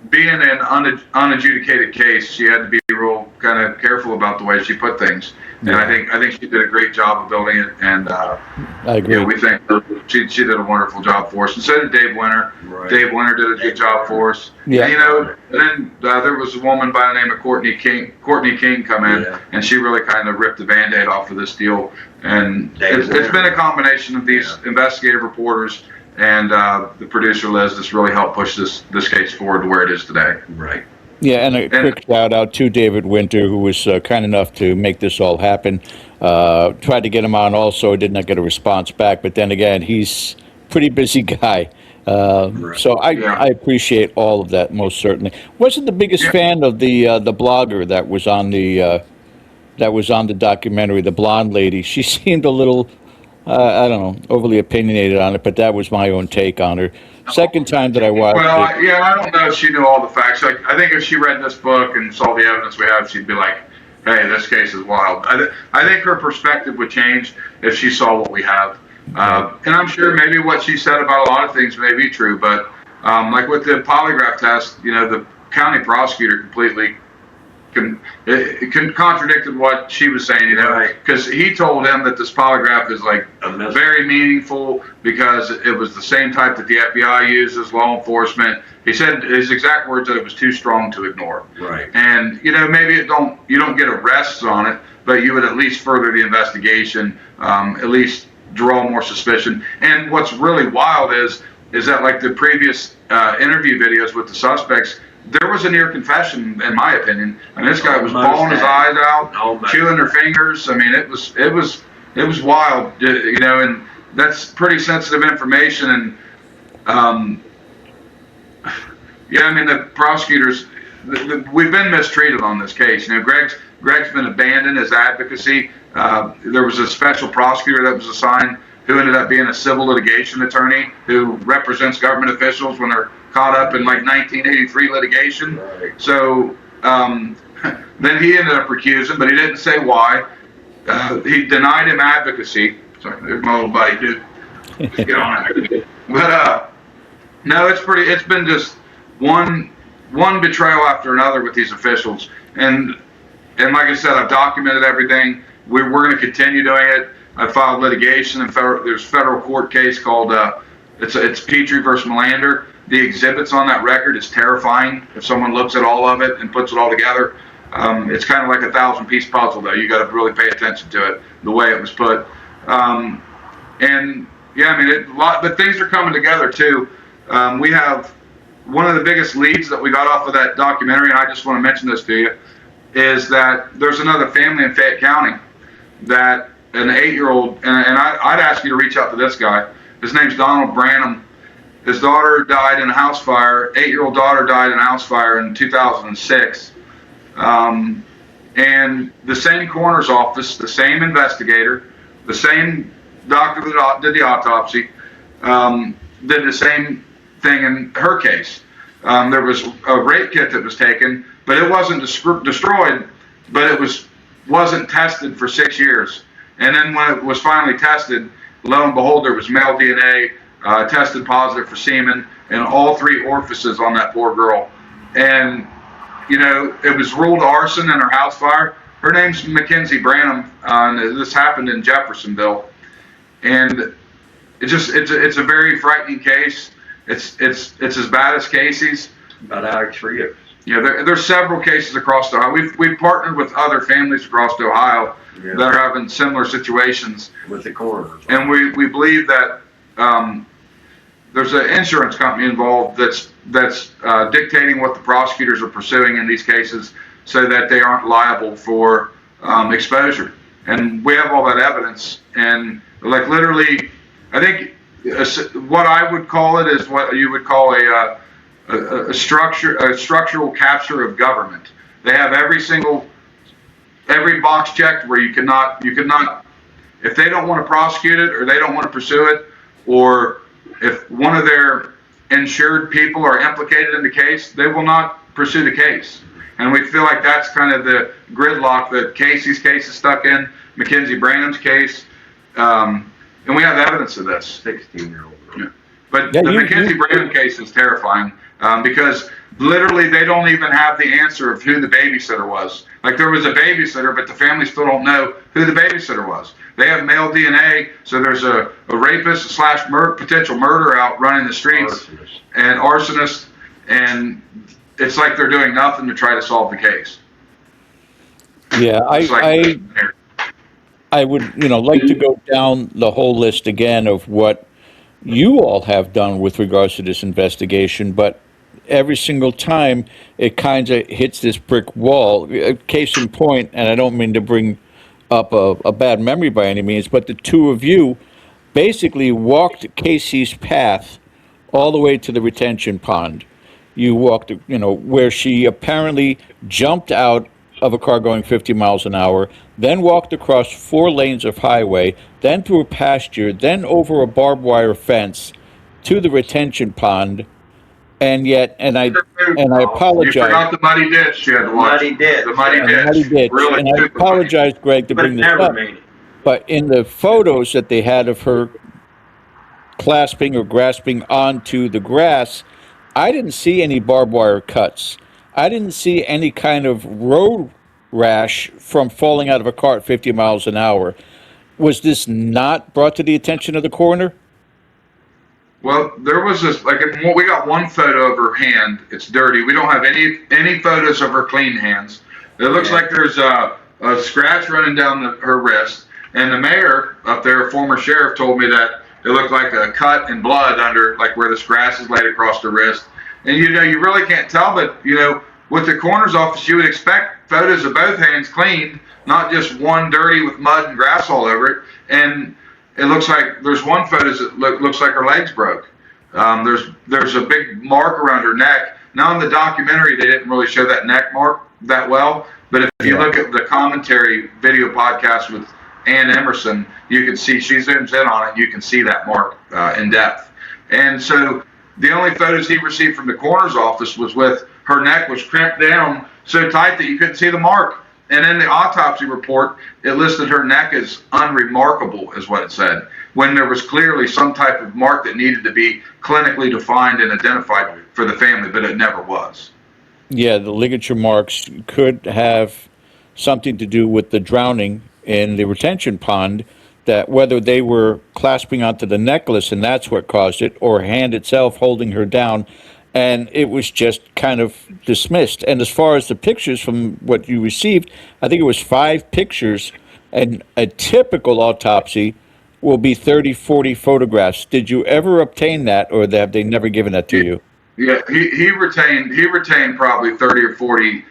being an unadjudicated case, she had to be real kind of careful about the way she put things. And I think she did a great job of building it. And I agree. we think she did a wonderful job for us. And so did Dave Winter. Right. Dave Winter did a good job for us. Yeah. And, then there was a woman by the name of Courtney King come in, and she really kind of ripped the Band-Aid off of this deal. And it's been a combination of these investigative reporters and the producer Liz that's really helped push this case forward to where it is today. Right. Yeah, and a quick shout out to David Winter, who was kind enough to make this all happen. Tried to get him on also, did not get a response back, but then again, he's a pretty busy guy. So I appreciate all of that, most certainly. Wasn't the biggest fan of the blogger that was on the documentary, the blonde lady. She seemed a little, I don't know, overly opinionated on it, but that was my own take on her. Second time that I watched it. I don't know if she knew all the facts. Like, I think if she read this book and saw the evidence we have, she'd be like, hey, this case is wild. I think her perspective would change if she saw what we have. And I'm sure maybe what she said about a lot of things may be true, but like with the polygraph test, the county prosecutor completely contradicted what she was saying, because he told him that this polygraph is like very meaningful because it was the same type that the FBI uses, law enforcement. He said his exact words that it was too strong to ignore. Right. And maybe you don't get arrests on it, but you would at least further the investigation, at least draw more suspicion. And what's really wild is that like the previous interview videos with the suspects, there was a near confession, in my opinion. And this guy was bawling his eyes out, chewing their fingers. I mean, it was wild, and that's pretty sensitive information. And the prosecutors, we've been mistreated on this case. Greg's been abandoned as advocacy. There was a special prosecutor that was assigned who ended up being a civil litigation attorney who represents government officials when they're caught up in like 1983 litigation. Right. So then he ended up recusing, but he didn't say why. He denied him advocacy. Sorry, there's my little buddy, dude. Let's get on it. But no, it's been just one betrayal after another with these officials. And like I said, I've documented everything. We're going to continue doing it. I filed litigation, and there's a federal court case called it's Petrey versus Melander. The exhibits on that record is terrifying. If someone looks at all of it and puts it all together, it's kind of like a 1,000-piece puzzle, though. You got to really pay attention to it, the way it was put. But things are coming together too. We have one of the biggest leads that we got off of that documentary, and I just want to mention this to you, is that there's another family in Fayette County that an 8-year-old, and I'd ask you to reach out to this guy. His name's Donald Branham. His daughter died in a house fire. 8-year-old daughter died in a house fire in 2006. And the same coroner's office, the same investigator, the same doctor that did the autopsy, did the same thing in her case. There was a rape kit that was taken, but it wasn't destroyed, but it wasn't tested for 6 years. And then when it was finally tested, lo and behold, there was male DNA, tested positive for semen in all 3 orifices on that poor girl. And, it was ruled arson in her house fire. Her name's Mackenzie Branham. This happened in Jeffersonville. And it's a very frightening case. It's as bad as Casey's. About Alex Rios. There's several cases across Ohio. We've partnered with other families across Ohio that are having similar situations With the coroners. and we believe that there's an insurance company involved that's dictating what the prosecutors are pursuing in these cases so that they aren't liable for exposure. And we have all that evidence. And like literally, I think what I would call it is what you would call a structural capture of government. They have every box checked where you could not, if they don't want to prosecute it or they don't want to pursue it, or if one of their insured people are implicated in the case, they will not pursue the case. And we feel like that's kind of the gridlock that Casey's case is stuck in, Mackenzie Branham's case, and we have evidence of this. 16-year-old. Yeah. But the Mackenzie Branham case is terrifying because literally they don't even have the answer of who the babysitter was. Like there was a babysitter, but the family still don't know who the babysitter was. They have male DNA, so there's a rapist / potential murderer out running the streets, and arsonist, and it's like they're doing nothing to try to solve the case. Yeah, I would, like to go down the whole list again of what you all have done with regards to this investigation, but every single time it kind of hits this brick wall. Case in point, and I don't mean to bring up a bad memory by any means, but the two of you basically walked Casey's path all the way to the retention pond. You walked, where she apparently jumped out of a car going 50 miles an hour, then walked across 4 lanes of highway, then through a pasture, then over a barbed wire fence to the retention pond, and yet, and I You apologize. forgot the muddy ditch you had to watch. Muddy ditch. The muddy And ditch. the muddy ditch. Really And I super muddy. apologize, Greg, to But bring this never up. made it. But in the photos that they had of her clasping or grasping onto the grass, I didn't see any barbed wire cuts. I didn't see any kind of road rash from falling out of a car at 50 miles an hour. Was this not brought to the attention of the coroner? Well, there was this, like, we got one photo of her hand. It's dirty. We don't have any photos of her clean hands. It looks like there's a scratch running down her wrist. And the mayor up there, former sheriff, told me that it looked like a cut and blood under, like, where the scratch is laid across the wrist. And, you really can't tell, but, with the coroner's office, you would expect photos of both hands cleaned, not just one dirty with mud and grass all over it. And it looks like there's one photo that looks like her legs broke. There's a big mark around her neck. Now in the documentary, they didn't really show that neck mark that well, but if you look at the commentary video podcast with Ann Emerson, you can see, she zooms in on it, you can see that mark in depth. And so the only photos he received from the coroner's office was with her neck was crimped down so tight that you couldn't see the mark. And in the autopsy report, it listed her neck as unremarkable, is what it said, when there was clearly some type of mark that needed to be clinically defined and identified for the family, but it never was. Yeah, the ligature marks could have something to do with the drowning in the retention pond, that whether they were clasping onto the necklace and that's what caused it, or hand itself holding her down, and it was just kind of dismissed. And as far as the pictures from what you received, I think it was 5 pictures, and a typical autopsy will be 30, 40 photographs. Did you ever obtain that, or have they never given that to you? Yeah, he retained probably 30 or 40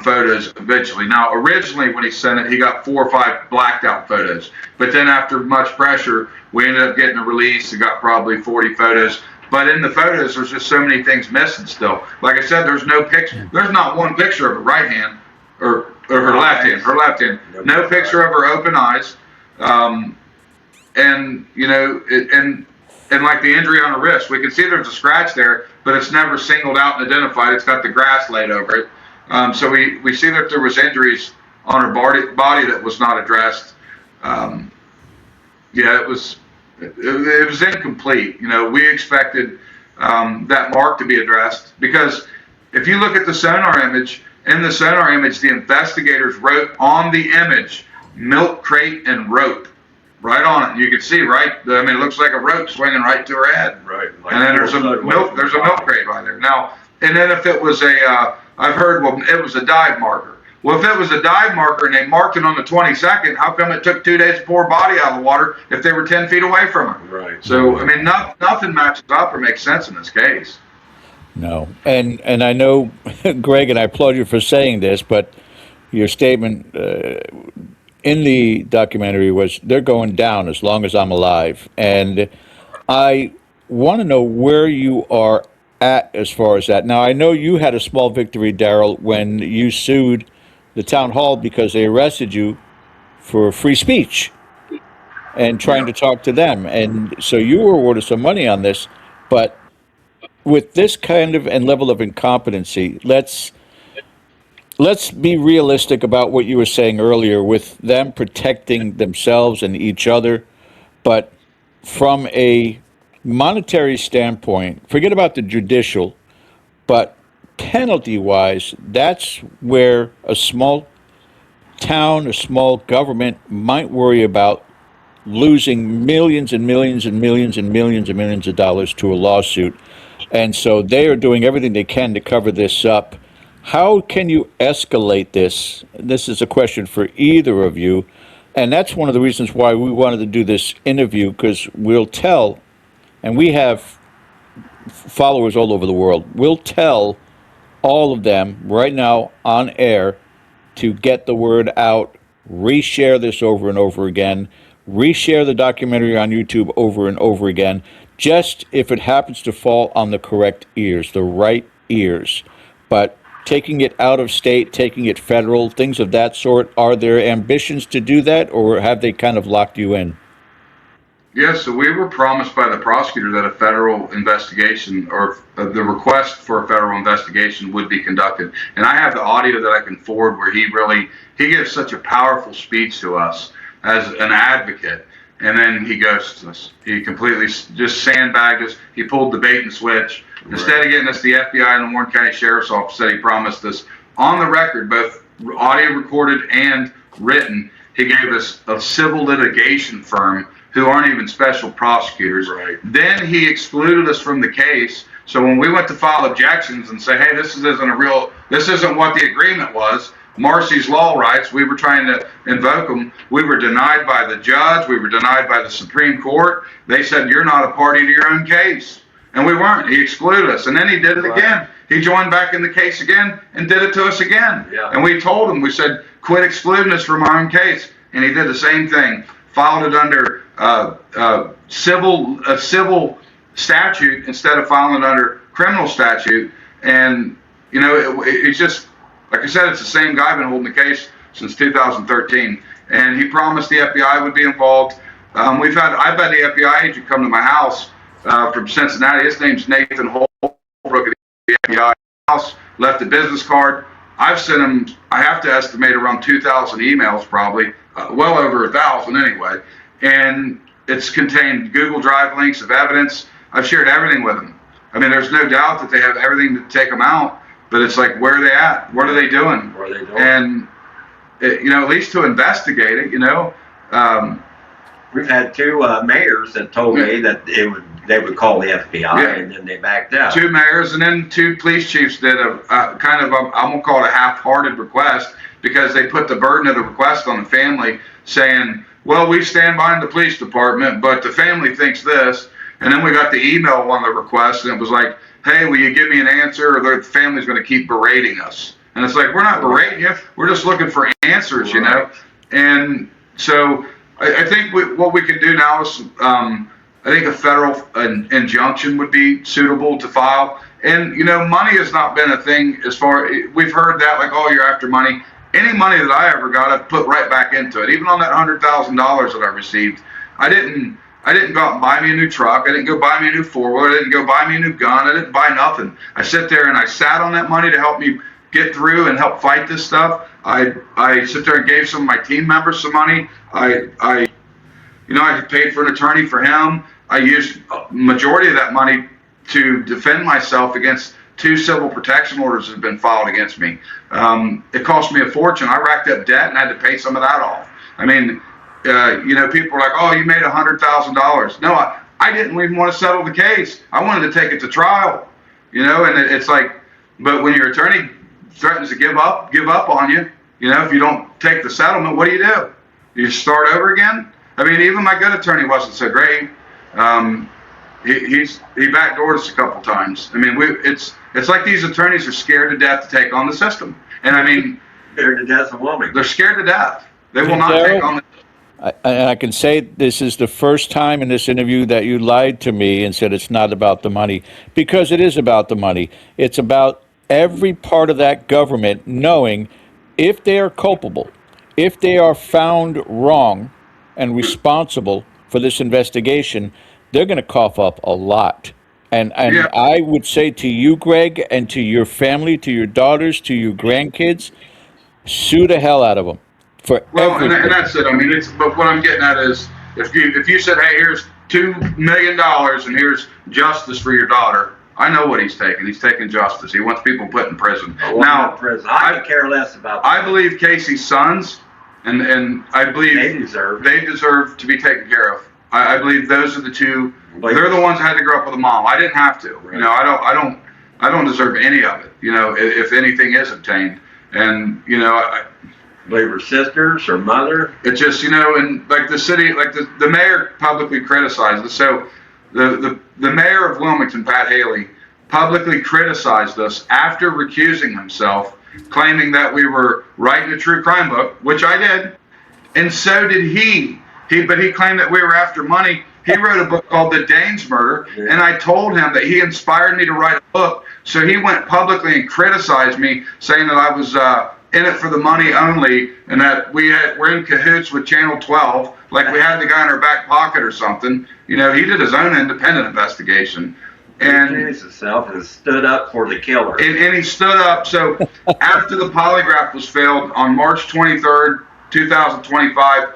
photos eventually. Now, originally when he sent it, he got 4 or 5 blacked out photos. But then after much pressure, we ended up getting a release. He got probably 40 photos. But in the photos, there's just so many things missing still. Like I said, there's no picture. There's not one picture of her right hand or her left hand. Her left hand. No picture of her open eyes. And like the injury on her wrist, we can see there's a scratch there, but it's never singled out and identified. It's got the grass laid over it. So we see that there was injuries on her body that was not addressed. It was incomplete. We expected that mark to be addressed, because if you look at the sonar image, in the sonar image, the investigators wrote on the image, milk crate and rope, right on it. You can see, right? It looks like a rope swinging right to her head. Right. Like, and then there's a milk crate right there. Now, and then if it was I've heard, it was a dive marker. Well, if it was a dive marker and they marked it on the 22nd, how come it took 2 days to pour her body out of the water if they were 10 feet away from her? Right. So, nothing matches up or makes sense in this case. No. And I know, Greg, and I applaud you for saying this, but your statement in the documentary was, they're going down as long as I'm alive. And I want to know where you are at as far as that. Now, I know you had a small victory, Darrell, when you sued the town hall because they arrested you for free speech and trying to talk to them. And so you were awarded some money on this, but with this kind of and level of incompetency, let's be realistic about what you were saying earlier with them protecting themselves and each other. But from a monetary standpoint, forget about the judicial, but penalty-wise, that's where a small town, a small government might worry about losing millions and millions and millions and millions and millions of dollars to a lawsuit. And so they are doing everything they can to cover this up. How can you escalate this? This is a question for either of you. And that's one of the reasons why we wanted to do this interview, because we'll tell, and we have followers all over the world, we'll tell all of them right now on air to get the word out, reshare this over and over again, reshare the documentary on YouTube over and over again, just if it happens to fall on the correct ears, the right ears. But taking it out of state, taking it federal, things of that sort, are there ambitions to do that, or have they kind of locked you in? Yes, so we were promised by the prosecutor that a federal investigation or the request for a federal investigation would be conducted. And I have the audio that I can forward where he gives such a powerful speech to us as an advocate. And then he ghosts us. He completely just sandbagged us. He pulled the bait and switch. Right. Instead of getting us the FBI and the Warren County Sheriff's Office that he promised us on the record, both audio recorded and written, he gave us a civil litigation firm who aren't even special prosecutors. Right. Then he excluded us from the case. So when we went to file objections and say, hey, this isn't what the agreement was, Marcy's law rights, we were trying to invoke them. We were denied by the judge. We were denied by the Supreme Court. They said, you're not a party to your own case. And we weren't. He excluded us. And then he did it again. He joined back in the case again and did it to us again. Yeah. And we told him, we said, quit excluding us from our own case. And he did the same thing. Filed it under a civil statute instead of filing it under criminal statute. And, it's just, like I said, it's the same guy been holding the case since 2013. And he promised the FBI would be involved. I've had the FBI agent come to my house from Cincinnati. His name's Nathan Holbrook at the FBI house, left a business card. I've sent him, I have to estimate around 2,000 emails probably, well over 1,000 anyway. And it's contained Google Drive links of evidence. I've shared everything with them. I mean, there's no doubt that they have everything to take them out, but it's like, where are they at? What are they doing? What are they doing? And, at least to investigate it, We've had two mayors that told me that they would call the FBI, and then they backed out. Two mayors and then two police chiefs did I'm going to call it a half-hearted request, because they put the burden of the request on the family, saying, well, we stand behind the police department, but the family thinks this. And then we got the email on the request, and it was like, hey, will you give me an answer, or the family's going to keep berating us. And it's like, we're not berating you. We're just looking for answers, And so I think what we can do now is, I think a federal injunction would be suitable to file. And, money has not been a thing we've heard that, like, oh, you're after money. Any money that I ever got, I've put right back into it. Even on that $100,000 that I received, I didn't go out and buy me a new truck. I didn't go buy me a new four-wheeler. I didn't go buy me a new gun. I didn't buy nothing. I sit there and I sat on that money to help me get through and help fight this stuff. I sit there and gave some of my team members some money. I paid for an attorney for him. I used a majority of that money to defend myself against 2 civil protection orders that have been filed against me. It cost me a fortune. I racked up debt and had to pay some of that off. I mean, people are like, oh, you made $100,000. No, I didn't even want to settle the case. I wanted to take it to trial, and it's like, but when your attorney threatens to give up on you, if you don't take the settlement, what do? You start over again? I mean, even my good attorney wasn't so great. He backdoored us a couple times. I mean, it's like these attorneys are scared to death to take on the system. And I mean, scared to death of Wilmington. They're scared to death. They will not take on the. I can say this is the first time in this interview that you lied to me and said it's not about the money, because it is about the money. It's about every part of that government knowing if they are culpable, if they are found wrong and responsible for this investigation, they're going to cough up a lot. And I would say to you, Greg, and to your family, to your daughters, to your grandkids, sue the hell out of them for everything. And that's it. I mean, but what I'm getting at is, if you said, hey, here's $2 million and here's justice for your daughter, I know what he's taking. He's taking justice. He wants people put in prison. Now, I could care less about that. I believe Casey's sons, and I believe they deserve to be taken care of. I believe those are the two. They're the ones that had to grow up with a mom. I didn't have to. Right. I don't deserve any of it. If anything is obtained, and I believe her sisters, her mother. It's just and like the city, like the mayor publicly criticized us. So the mayor of Wilmington, Pat Haley, publicly criticized us after recusing himself, claiming that we were writing a true crime book, which I did, and so did he. But he claimed that we were after money. He wrote a book called The Danes Murder, and I told him that he inspired me to write a book. So he went publicly and criticized me, saying that I was in it for the money only, and that we're in cahoots with Channel 12, like we had the guy in our back pocket or something. You know, he did his own independent investigation. And Accused himself and stood up for the killer. and he stood up. So after the polygraph was failed on March 23rd, 2025,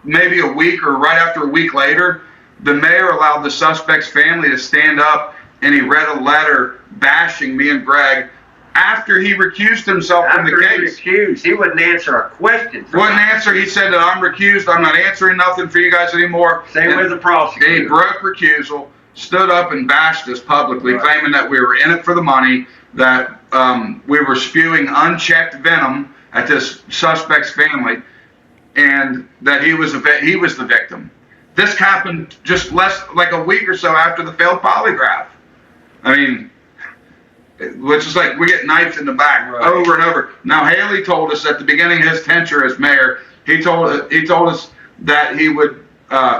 maybe a week or right after a week later, the mayor allowed the suspect's family to stand up, and he read a letter bashing me and Greg after he recused himself from the case. He wouldn't answer a question. Wouldn't answer. He said that I'm recused. I'm not answering nothing for you guys anymore. Same with the prosecutor. He broke recusal, stood up and bashed us publicly, claiming that we were in it for the money, that we were spewing unchecked venom at this suspect's family, and that he was the victim. This happened just like a week or so after the failed polygraph. I mean, which is like we get knifed in the back over and over. Now Haley told us at the beginning of his tenure as mayor, he told us that he would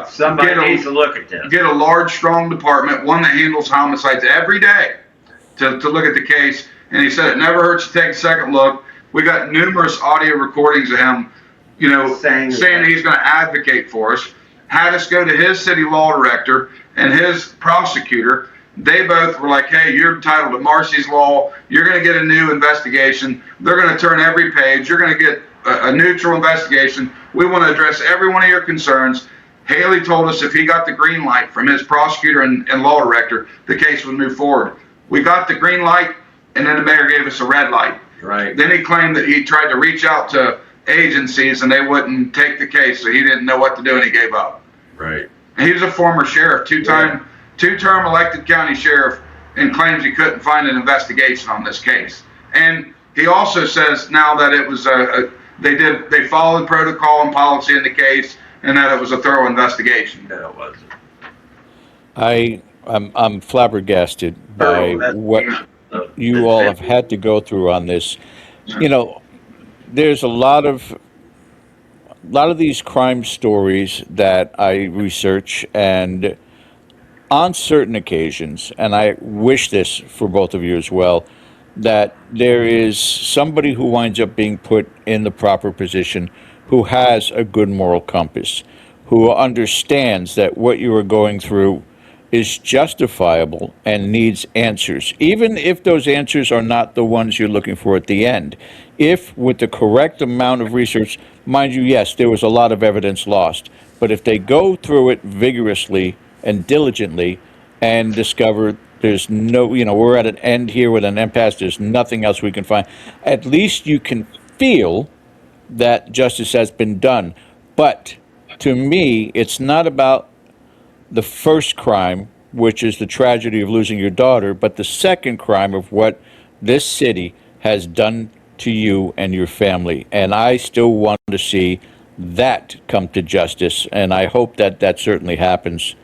somebody needs to look at this. Get a large, strong department, one that handles homicides every day, to look at the case. And he said it never hurts to take a second look. We got numerous audio recordings of him, you know, saying that he's going to advocate for us. Had us go to his city law director and his prosecutor. They both were like, hey, you're entitled to Marcy's Law. You're going to get a new investigation. They're going to turn every page. You're going to get a neutral investigation. We want to address every one of your concerns. Haley told us if he got the green light from his prosecutor and law director, the case would move forward. We got the green light, and then the mayor gave us a red light. Right. Then he claimed that he tried to reach out to agencies, and they wouldn't take the case, so he didn't know what to do, and he gave up. Right. And he was a former sheriff, two-term elected county sheriff, and claims he couldn't find an investigation on this case. And he also says now that it was they followed protocol and policy in the case, and that it was a thorough investigation. No, it wasn't. I'm flabbergasted by what you all have had to go through on this. You know, there's a lot of these crime stories that I research, and on certain occasions, and I wish this for both of you as well, that there is somebody who winds up being put in the proper position who has a good moral compass, who understands that what you are going through is justifiable and needs answers, even if those answers are not the ones you're looking for at the end. If with the correct amount of research, mind you, yes, there was a lot of evidence lost, but if they go through it vigorously and diligently and discover there's no, you know, we're at an end here with an impasse, there's nothing else we can find, at least you can feel that justice has been done. But to me, it's not about the first crime, which is the tragedy of losing your daughter, but the second crime of what this city has done to you and your family. And I still want to see that come to justice, and I hope that that certainly happens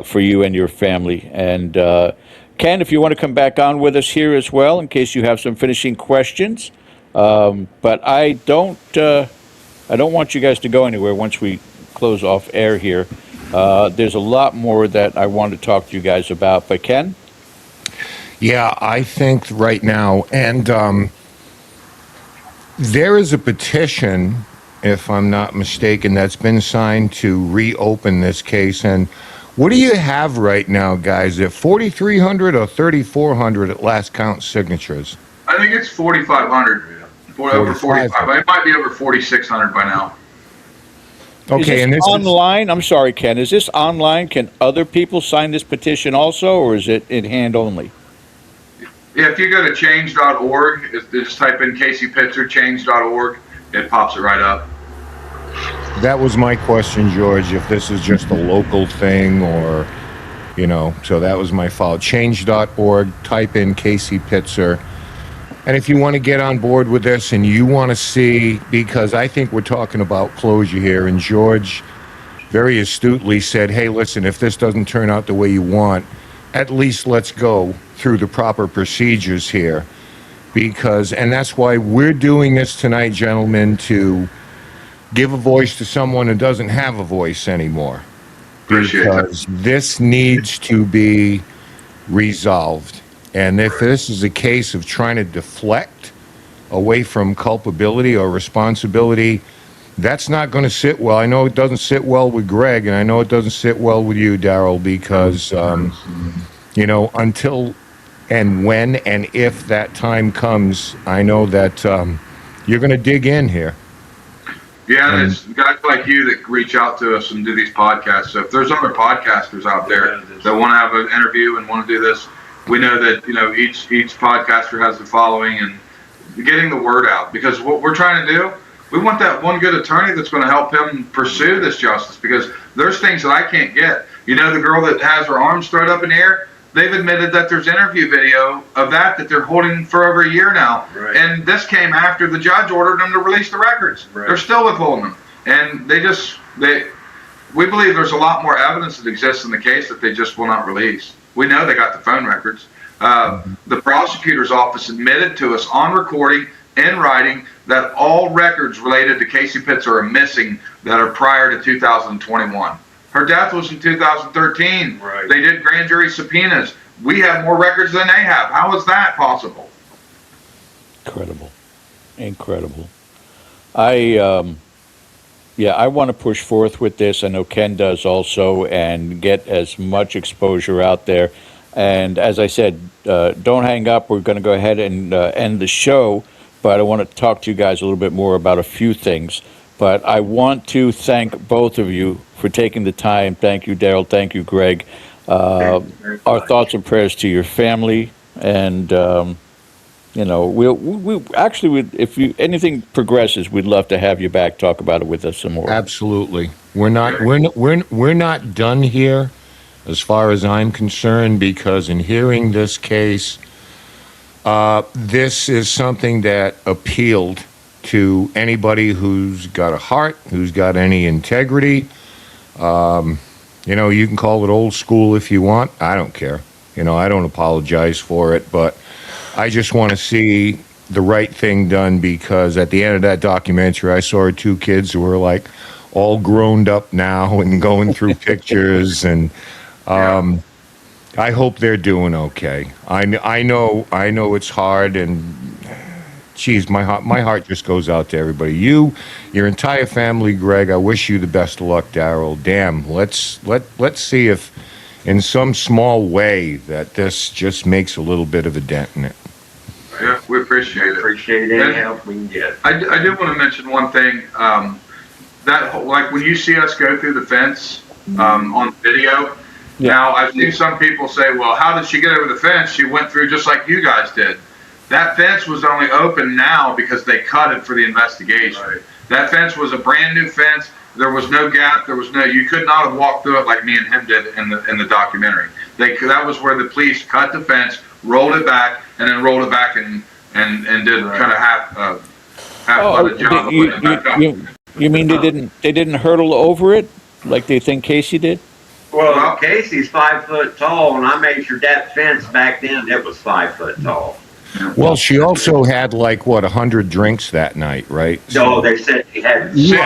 for you and your family. And Ken, if you want to come back on with us here as well, in case you have some finishing questions. But I don't want you guys to go anywhere once we close off air here. There's a lot more that I want to talk to you guys about. But Ken? Yeah, I think right now, and there is a petition, if I'm not mistaken, that's been signed to reopen this case. And what do you have right now, guys? At 4,300 or 3,400 at last count signatures? I think it's 4,500. Over 45. It might be over 4,600 by now. Okay, and this online? I'm sorry, Ken. Is this online? Can other people sign this petition also, or is it in hand only? Yeah, if you go to change.org, just type in Casey Pitzer, change.org, it pops it right up. That was my question, George, if this is just a local thing or, you know, so that was my fault. Change.org, type in Casey Pitzer. And if you want to get on board with this and you want to see, because I think we're talking about closure here, and George very astutely said, hey, listen, if this doesn't turn out the way you want, at least let's go through the proper procedures here. Because, and that's why we're doing this tonight, gentlemen, to give a voice to someone who doesn't have a voice anymore. Because this needs to be resolved. And if this is a case of trying to deflect away from culpability or responsibility, That's not going to sit well. I know it doesn't sit well with Greg, and I know it doesn't sit well with you, Darrell, because, until and when and if that time comes, I know that you're going to dig in here. Yeah, and it's guys like you that reach out to us and do these podcasts. So if there's other podcasters out there that want to have an interview and want to do this, we know that each podcaster has the following, and getting the word out, because what we're trying to do, we want that one good attorney that's going to help him pursue this justice, because there's things that I can't get. The girl that has her arms thrown up in the air, they've admitted that there's interview video of that they're holding for over a year now. Right. And this came after the judge ordered them to release the records. Right. They're still withholding them. And we believe there's a lot more evidence that exists in the case that they just will not release. We know they got the phone records. The prosecutor's office admitted to us on recording, in writing, that all records related to Casey Pitzer are missing that are prior to 2021. Her death was in 2013. Right. They did grand jury subpoenas. We have more records than they have. How is that possible? Incredible. I want to push forth with this. I know Ken does also, and get as much exposure out there. And as I said, don't hang up. We're going to go ahead and end the show, but I want to talk to you guys a little bit more about a few things. But I want to thank both of you for taking the time. Thank you, Darrell. Thank you, Greg. Our thoughts and prayers to your family. And, we actually, if anything progresses, we'd love to have you back, talk about it with us some more. Absolutely. We're not done here as far as I'm concerned, because in hearing this case, this is something that appealed to anybody who's got a heart, who's got any integrity. You can call it old school if you want. I don't care. I don't apologize for it, but I just want to see the right thing done, because at the end of that documentary, I saw two kids who were like all grown up now and going through pictures, and I hope they're doing okay. I know it's hard, and geez, my heart just goes out to everybody. Your entire family, Greg. I wish you the best of luck, Darrell. Damn, let's see if, in some small way, that this just makes a little bit of a dent in it. Yeah, we appreciate it. Appreciate any help we can get. I do want to mention one thing. Like when you see us go through the fence on video. Yeah. Now, I've seen some people say, well, how did she get over the fence? She went through just like you guys did. That fence was only open now because they cut it for the investigation. Right. That fence was a brand new fence. There was no gap. You could not have walked through it like me and him did in the documentary. That was where the police cut the fence, rolled it back, and then rolled it back and did kind of half of the job of putting it back up. You mean they didn't hurdle over it like they think Casey did? Well, Casey's 5 foot tall, and I measured that fence back then. It was 5 foot tall. Well, she also had 100 drinks that night, right? No, they said she had 16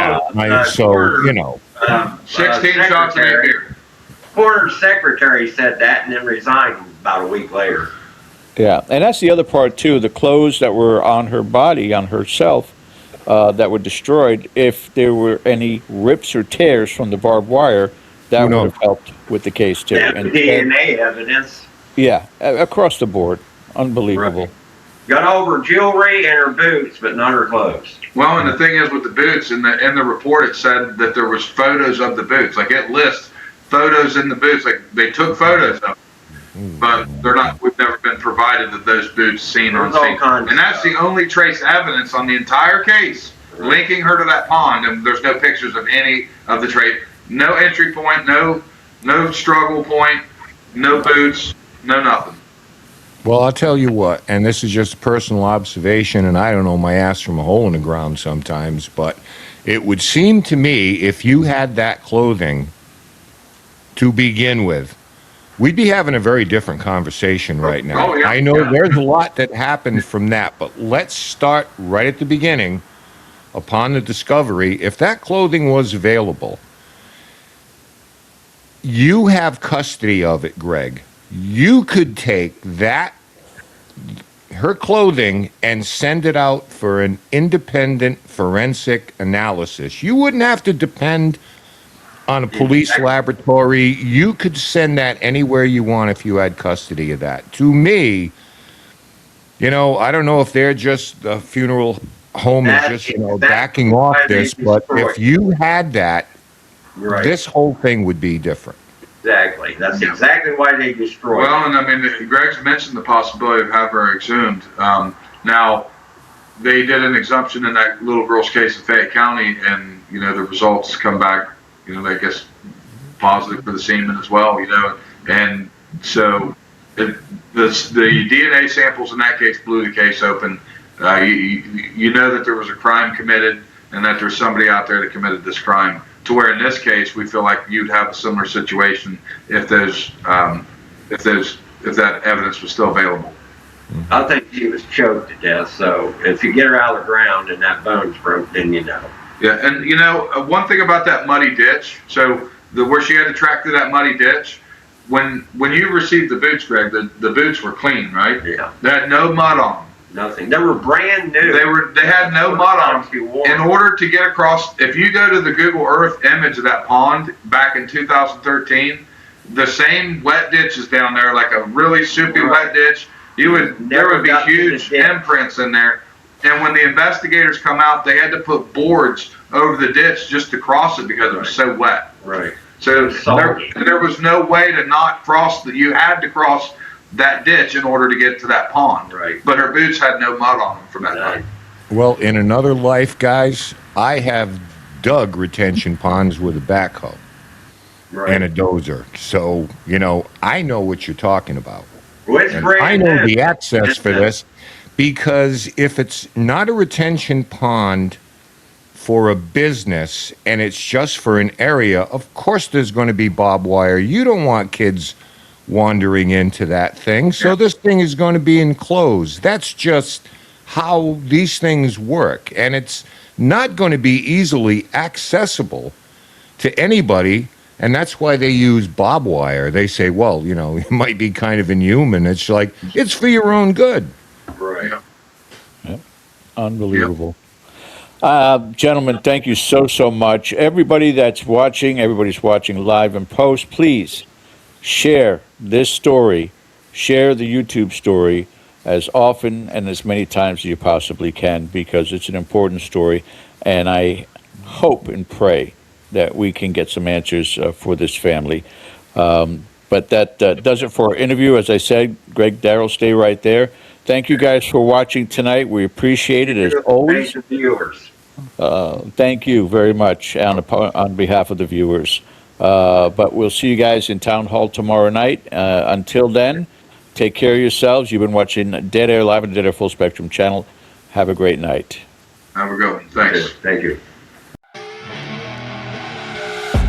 shots of beer. Quarter secretary said that and then resigned about a week later. Yeah, and that's the other part too. The clothes that were on her body, on herself, that were destroyed. If there were any rips or tears from the barbed wire, that would have helped with the case too. And DNA evidence. Yeah, across the board. Unbelievable. Right. Got over jewelry and her boots, but not her clothes. Well, and the thing is with the boots, in the report it said that there was photos of the boots. Like it lists photos in the boots. Like they took photos of them, but they're not. We've never been provided that those boots seen on scene. And that's the only trace evidence on the entire case linking her to that pond. And there's no pictures of any of the trace. No entry point. No struggle point. No boots. No nothing. Well, I'll tell you what, and this is just a personal observation, and I don't know my ass from a hole in the ground sometimes, but it would seem to me if you had that clothing to begin with, we'd be having a very different conversation right now. Oh, yeah. I know there's a lot that happened from that, but let's start right at the beginning. Upon the discovery, if that clothing was available, you have custody of it, Greg. You could take that her clothing and send it out for an independent forensic analysis. You wouldn't have to depend on a police laboratory. You could send that anywhere you want if you had custody of that. To me, I don't know if they're just the funeral home is just, backing off this, but if you had that, this whole thing would be different. Exactly. That's exactly why they destroyed it. Well, and I mean, Greg's mentioned the possibility of having her exhumed. Now, they did an exemption in that little girl's case in Fayette County, and, the results come back, I guess, positive for the semen as well, and so the DNA samples in that case blew the case open. You know that there was a crime committed and that there's somebody out there that committed this crime, to where in this case we feel like you'd have a similar situation if that evidence was still available. I think she was choked to death, so if you get her out of the ground and that bone's broke, then you know. Yeah, and one thing about that muddy ditch, so where she had to track through that muddy ditch, when you received the boots, Greg, the boots were clean, right? Yeah. They had no mud on them. Nothing. They were brand new. They had no mud on them. In order to get across, if you go to the Google Earth image of that pond back in 2013, the same wet ditch is down there, like a really soupy wet ditch. There would be huge imprints in there. And when the investigators come out, they had to put boards over the ditch just to cross it because it was so wet. Right. So there was no way to not cross you had to cross that ditch in order to get to that pond. Right. But her boots had no mud on them from that night. Well, in another life, guys, I have dug retention ponds with a backhoe and a dozer. So, I know what you're talking about. And I know the access for this, because if it's not a retention pond for a business and it's just for an area, of course there's going to be barbed wire. You don't want kids wandering into that thing. So this thing is going to be enclosed. That's just how these things work. And it's not going to be easily accessible to anybody. And that's why they use barbed wire. They say, well, it might be kind of inhuman. It's like, it's for your own good. Right. Yep. Unbelievable. Gentlemen, thank you so much. Everybody's watching live and post, please share this story, share the YouTube story as often and as many times as you possibly can, because it's an important story, and I hope and pray that we can get some answers for this family. But that does it for our interview. As I said, Greg, Darrell, stay right there. Thank you guys for watching tonight. We appreciate it as always. Viewers. Thank you very much on behalf of the viewers. But we'll see you guys in Town Hall tomorrow night. Until then, take care of yourselves. You've been watching Dead Air Live on the Dead Air Full Spectrum channel. Have a great night. Have a good one. Thanks. Thank you.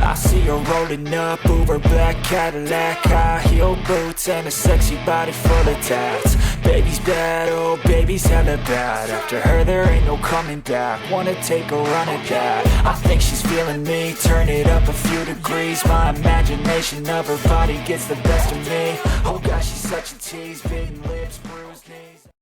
I see her rolling up, Uber black Cadillac, high heel boots and a sexy body full of tats. Baby's bad, oh baby's hella bad. After her there ain't no coming back. Wanna take a run at that. I think she's feeling me, turn it up a few degrees. My imagination of her body gets the best of me. Oh gosh, she's such a tease, big lips,